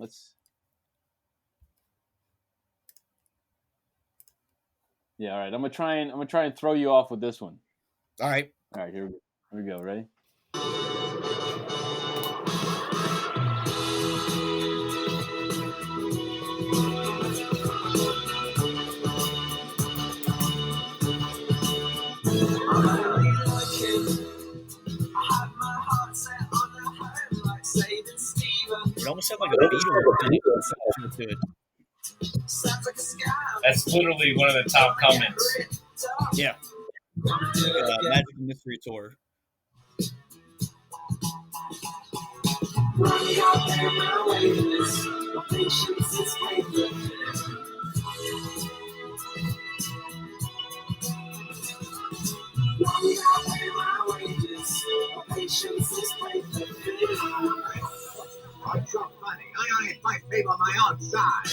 [SPEAKER 2] Yeah. All right. I'm gonna try and throw you off with this one.
[SPEAKER 3] All right.
[SPEAKER 2] Here we go. Ready?
[SPEAKER 3] It almost sounds like a Beatles to it.
[SPEAKER 4] That's literally one of the top comments.
[SPEAKER 3] Yeah. Magic Mystery Tour.
[SPEAKER 5] I drop money. I only fight people on my own side.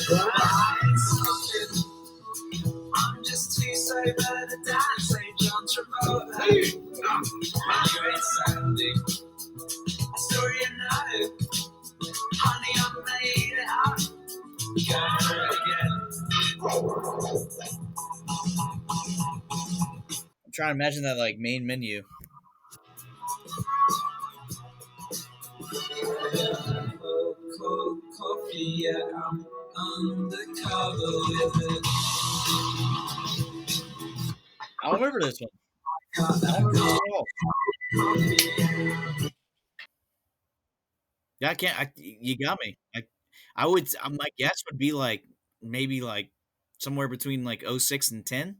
[SPEAKER 5] I'm just too sober to dance, St. John Travolta. Hey, you ain't Sandy. A story you know. Honey, I made it up. Go for it again.
[SPEAKER 3] I'm trying to imagine that like main menu.
[SPEAKER 5] Coffee, yeah, I'm undercover with it.
[SPEAKER 3] I don't remember this one. I don't remember this at all. Yeah, I can't. You got me. My guess would be like maybe like somewhere between like 06 and 10.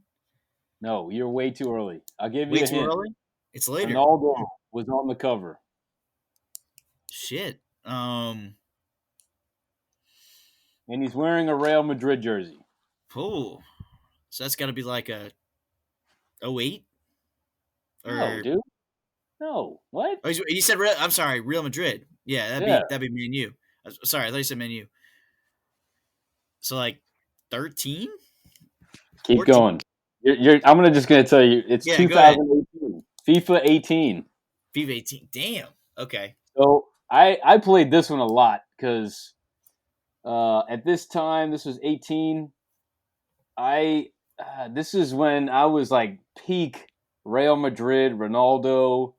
[SPEAKER 2] No, you're way too early. I'll give you
[SPEAKER 3] Way
[SPEAKER 2] a
[SPEAKER 3] too
[SPEAKER 2] hint.
[SPEAKER 3] early? It's later.
[SPEAKER 2] Ronaldo was on the cover.
[SPEAKER 3] Shit.
[SPEAKER 2] And he's wearing a Real Madrid jersey.
[SPEAKER 3] Oh. So that's got to be like a 08?
[SPEAKER 2] No, dude. No, what?
[SPEAKER 3] Oh, you said I'm sorry, Real Madrid. Yeah, that'd be Man U. Sorry, I thought you said Man U. So like 13?
[SPEAKER 2] Keep
[SPEAKER 3] 14?
[SPEAKER 2] going. I'm just gonna tell you, it's
[SPEAKER 3] Yeah, go ahead.
[SPEAKER 2] 2018, FIFA 18.
[SPEAKER 3] FIFA 18. Damn. Okay.
[SPEAKER 2] So I played this one a lot because at this time, this was 18. I This is when I was like peak Real Madrid, Ronaldo,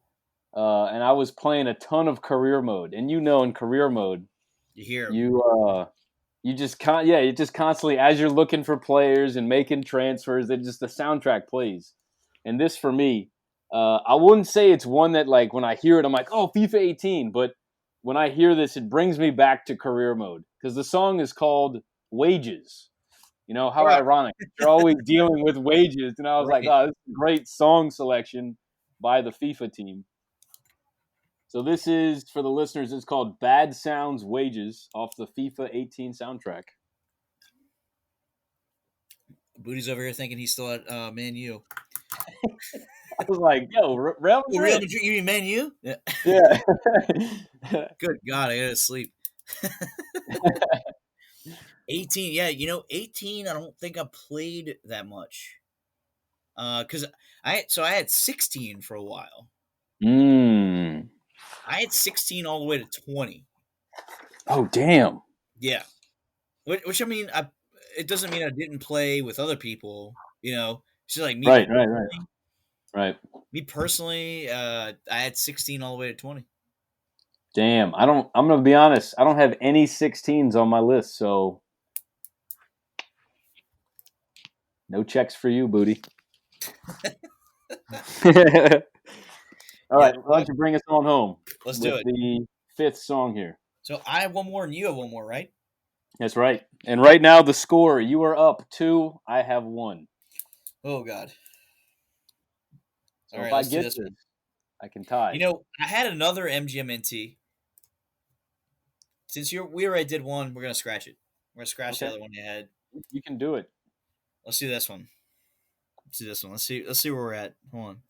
[SPEAKER 2] and I was playing a ton of career mode. And in career mode,
[SPEAKER 3] You hear him.
[SPEAKER 2] you just you just constantly, as you're looking for players and making transfers, it just the soundtrack plays. And this for me, I wouldn't say it's one that like when I hear it, I'm like, oh, FIFA 18. But when I hear this, it brings me back to career mode because the song is called Wages. How
[SPEAKER 3] Right.
[SPEAKER 2] ironic. You're always dealing with wages. And I was like,
[SPEAKER 3] Right.
[SPEAKER 2] oh, this is a great song selection by the FIFA team. So this is, for the listeners, it's called Bad Sounds Wages off the FIFA 18 soundtrack.
[SPEAKER 3] Booty's over here thinking he's still at Man U.
[SPEAKER 2] I was like, yo, Real
[SPEAKER 3] Oh, Real
[SPEAKER 2] Madrid.
[SPEAKER 3] Madrid? You mean Man U? Yeah.
[SPEAKER 2] Yeah.
[SPEAKER 3] Good God, I gotta sleep. 18, yeah, 18. I don't think I played that much. Because I had 16 for a while.
[SPEAKER 2] Mm.
[SPEAKER 3] I had 16 all the way to 20.
[SPEAKER 2] Oh, damn.
[SPEAKER 3] Yeah, which I mean, it doesn't mean I didn't play with other people. It's just like me.
[SPEAKER 2] Right.
[SPEAKER 3] Me personally, I had 16 all the way to 20.
[SPEAKER 2] Damn. I'm going to be honest. I don't have any 16s on my list, so no checks for you, Booty. All right, why don't you bring us on home?
[SPEAKER 3] Let's do it.
[SPEAKER 2] The fifth song here.
[SPEAKER 3] So I have one more and you have one more, right?
[SPEAKER 2] That's right. And right now the score, you are up 2, I have 1.
[SPEAKER 3] Oh God.
[SPEAKER 2] So
[SPEAKER 3] All right,
[SPEAKER 2] if I
[SPEAKER 3] let's do
[SPEAKER 2] get
[SPEAKER 3] this
[SPEAKER 2] this,
[SPEAKER 3] one.
[SPEAKER 2] I can tie.
[SPEAKER 3] I had another MGMNT. Since we already did one, we're gonna scratch it. We're gonna scratch the other one you had.
[SPEAKER 2] You can do it.
[SPEAKER 3] Let's do this one. Let's see where we're at. Hold on.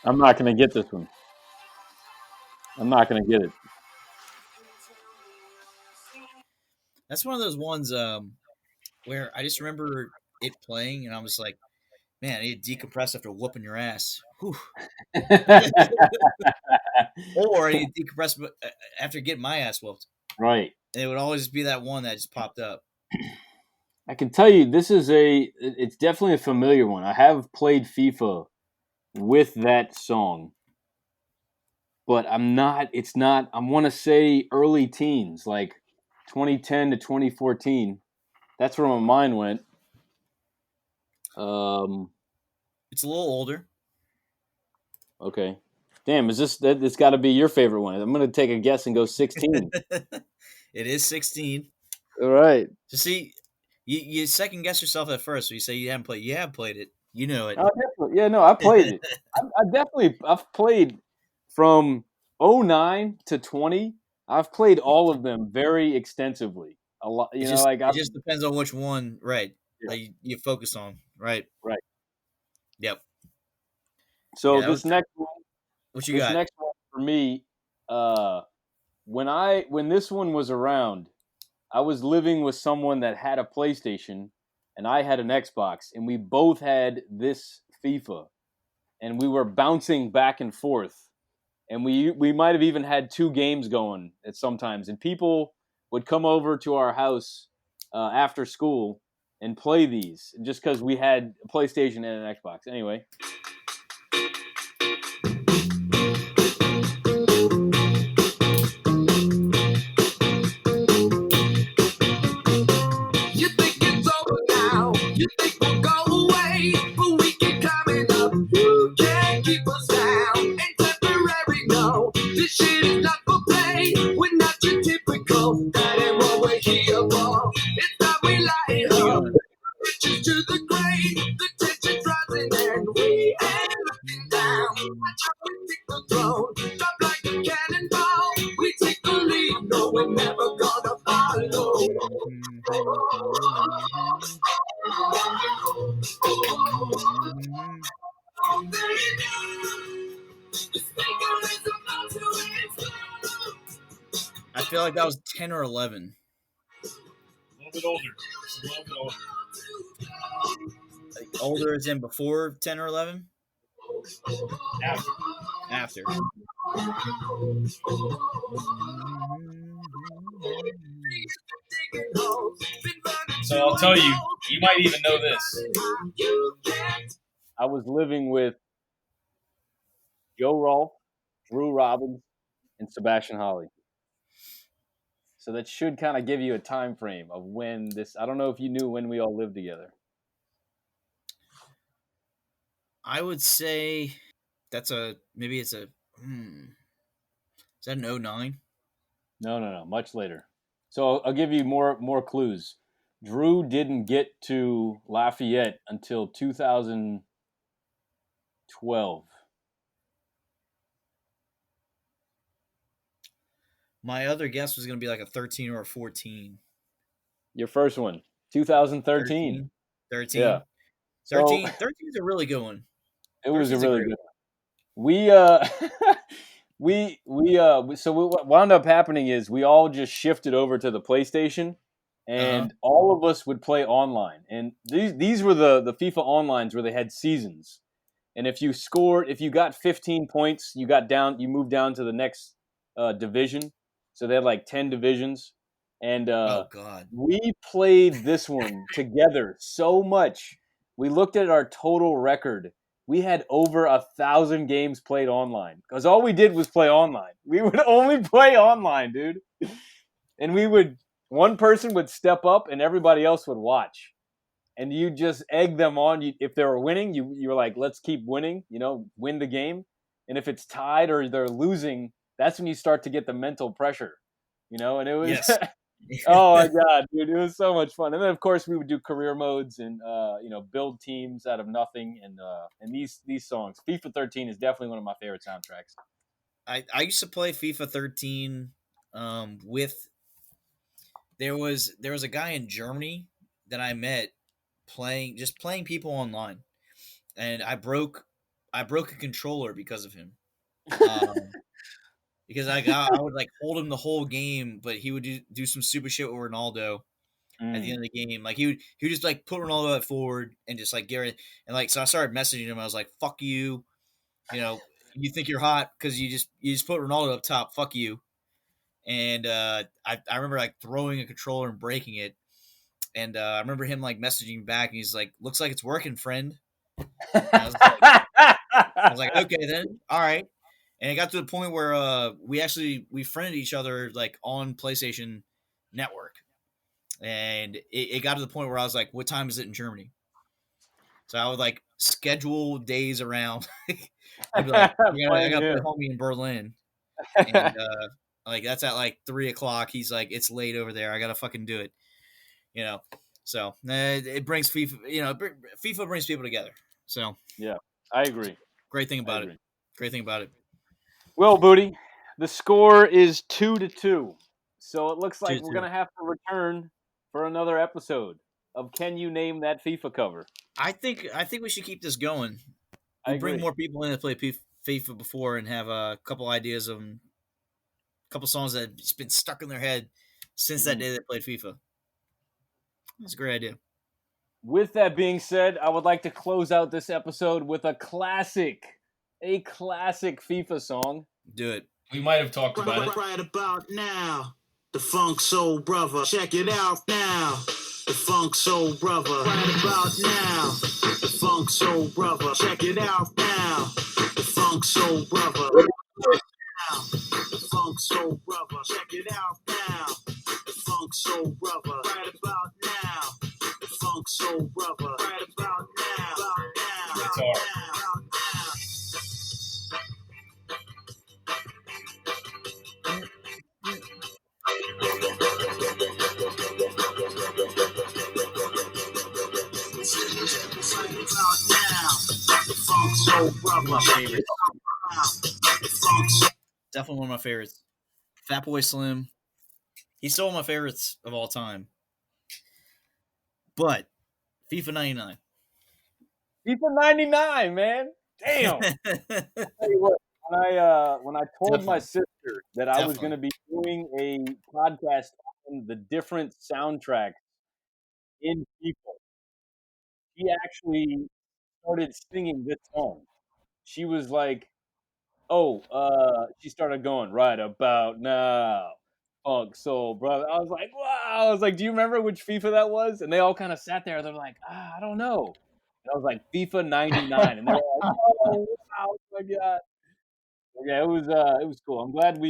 [SPEAKER 2] I'm not going to get this one. I'm not going to get it.
[SPEAKER 3] That's one of those ones where I just remember it playing, and I was like, "Man, I need to decompress after whooping your ass." Whew. Or I need to decompress after getting my ass whooped.
[SPEAKER 2] Right.
[SPEAKER 3] And it would always be that one that just popped up.
[SPEAKER 2] I can tell you it's definitely a familiar one. I have played FIFA with that song. But I want to say early teens, like 2010 to 2014. That's where my mind went.
[SPEAKER 3] It's a little older.
[SPEAKER 2] Okay. Damn, it's got to be your favorite one. I'm going to take a guess and go 16.
[SPEAKER 3] It is 16.
[SPEAKER 2] All right.
[SPEAKER 3] So see, you second guess yourself at first. So you say you haven't played. You have played it. You know it.
[SPEAKER 2] Oh, definitely. Yeah, no, I played it. I've played from 09 to 20. I've played all of them very extensively. A lot,
[SPEAKER 3] It just depends on which one, right?
[SPEAKER 2] Yeah.
[SPEAKER 3] That you focus on, right?
[SPEAKER 2] Right.
[SPEAKER 3] Yep.
[SPEAKER 2] So
[SPEAKER 3] Yeah,
[SPEAKER 2] this next one,
[SPEAKER 3] what you
[SPEAKER 2] this
[SPEAKER 3] got?
[SPEAKER 2] next one for me, when this one was around, I was living with someone that had a PlayStation, and I had an Xbox, and we both had this FIFA, and we were bouncing back and forth, and we might have even had two games going at sometimes, and people would come over to our house after school and play these just because we had a PlayStation and an Xbox. Anyway,
[SPEAKER 5] You think it's over now? You think we'll go away? But we keep coming up. You can't keep us down. Ain't temporary, no. This shit is not for play. We're not your typical. That ain't what we're here for. It's time we light up. Riches to the grave. The tension's rising and we ain't looking down. Watch how we take the throne. Drop like a cannonball. We take the lead. No, we're never gonna follow.
[SPEAKER 3] I feel like that was 10 or 11.
[SPEAKER 4] A little bit older. Just a little bit older.
[SPEAKER 3] Like, older as in before 10 or 11?
[SPEAKER 4] After.
[SPEAKER 3] After.
[SPEAKER 4] So I'll tell you, you might even know this.
[SPEAKER 2] I was living with Joe Rolfe, Drew Robbins, and Sebastian Holly. So that should kind of give you a time frame of when this. I don't know if you knew when we all lived together.
[SPEAKER 3] I would say that's maybe it's a. Is that an 09?
[SPEAKER 2] No, much later. So I'll give you more clues. Drew didn't get to Lafayette until 2012.
[SPEAKER 3] My other guess was going to be like a 13 or a 14.
[SPEAKER 2] Your first one, 2013.
[SPEAKER 3] 13?
[SPEAKER 2] Yeah. So
[SPEAKER 3] 13 is a really good one.
[SPEAKER 2] it was a
[SPEAKER 3] 13's
[SPEAKER 2] really
[SPEAKER 3] great
[SPEAKER 2] good one. So what wound up happening is we all just shifted over to the PlayStation, and all of us would play online. And these were the FIFA onlines where they had seasons. And if you got 15 points, you moved down to the next division. So they had like 10 divisions, and
[SPEAKER 3] Oh God.
[SPEAKER 2] we played this one together so much. We looked at our total record. We had over 1,000 games played online because all we did was play online. We would only play online, dude. And one person would step up and everybody else would watch. And you just egg them on. If they were winning, you were like, let's keep winning, win the game. And if it's tied or they're losing, that's when you start to get the mental pressure, and it was,
[SPEAKER 3] Yes.
[SPEAKER 2] oh my God, dude, it was so much fun. And then of course we would do career modes and, build teams out of nothing. And these songs, FIFA 13 is definitely one of my favorite soundtracks.
[SPEAKER 3] I used to play FIFA 13 with there was a guy in Germany that I met playing people online, and I broke a controller because of him. Because I would like hold him the whole game, but he would do some stupid shit with Ronaldo at the end of the game. Like he would just like put Ronaldo at forward and just like get rid. And like so I started messaging him. I was like, "Fuck you, you think you're hot because you just put Ronaldo up top. Fuck you." And I remember like throwing a controller and breaking it. And I remember him like messaging me back, and he's like, "Looks like it's working, friend." And I was like, "Okay, then, all right." And it got to the point where we friended each other like on PlayStation Network, and it got to the point where I was like, "What time is it in Germany?" So I would like schedule days around. I'd be like, I gotta play homie in Berlin, and like that's at like 3:00. He's like, "It's late over there. I gotta fucking do it," So it brings FIFA. FIFA brings people together. So
[SPEAKER 2] yeah, I agree.
[SPEAKER 3] Great thing about it. Great thing about it.
[SPEAKER 2] Well, Booty, the score is 2-2. So it looks like
[SPEAKER 3] 2-2.
[SPEAKER 2] we're going to have to return for another episode of Can You Name That FIFA Cover?
[SPEAKER 3] I think we should keep this going. we bring more people in to play FIFA before and have a couple ideas of a couple songs that have just been stuck in their head since that day they played FIFA. That's a great idea.
[SPEAKER 2] With that being said, I would like to close out this episode with a classic FIFA song.
[SPEAKER 3] Do it.
[SPEAKER 4] We might have talked about it.
[SPEAKER 5] Right about now, the Funk Soul Brother. Check it out now. The Funk Soul Brother. Right about now, the Funk Soul Brother. Check it out now. The Funk Soul Brother. The Funk Soul Brother. Check it out now. The Funk Soul Brother. Right about now. The Funk Soul Brother. Right about now.
[SPEAKER 4] That's hard.
[SPEAKER 3] One of my favorites. Definitely one of my favorites. Fatboy Slim. He's still one of my favorites of all time. But FIFA 99.
[SPEAKER 2] FIFA 99, man. Damn. I'll tell you what, when I told my sister that I was going to be doing a podcast on the different soundtracks in FIFA, she actually started singing this song. She was like, she started going, right about now, Funk Soul, brother. I was like, wow. I was like, do you remember which FIFA that was? And they all kind of sat there. They're like, I don't know. And I was like, FIFA 99. And they were like, oh, wow, oh my God. Yeah, it was cool. I'm glad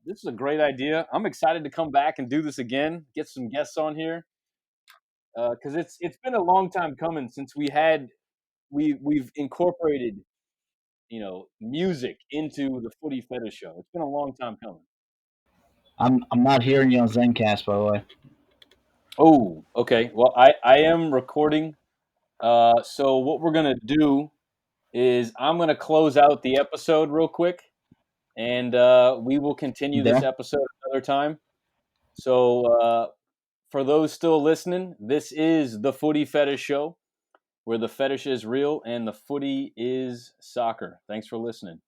[SPEAKER 2] this is a great idea. I'm excited to come back and do this again, get some guests on here. Because it's been a long time coming since we've incorporated, music into the Footy Fetish Show. It's been a long time coming.
[SPEAKER 1] I'm not hearing you on Zencast, by the way.
[SPEAKER 2] Oh, okay. Well, I am recording. So what we're gonna do is I'm gonna close out the episode real quick, and we will continue this episode another time. So for those still listening, this is the Footy Fetish Show, where the fetish is real and the footy is soccer. Thanks for listening.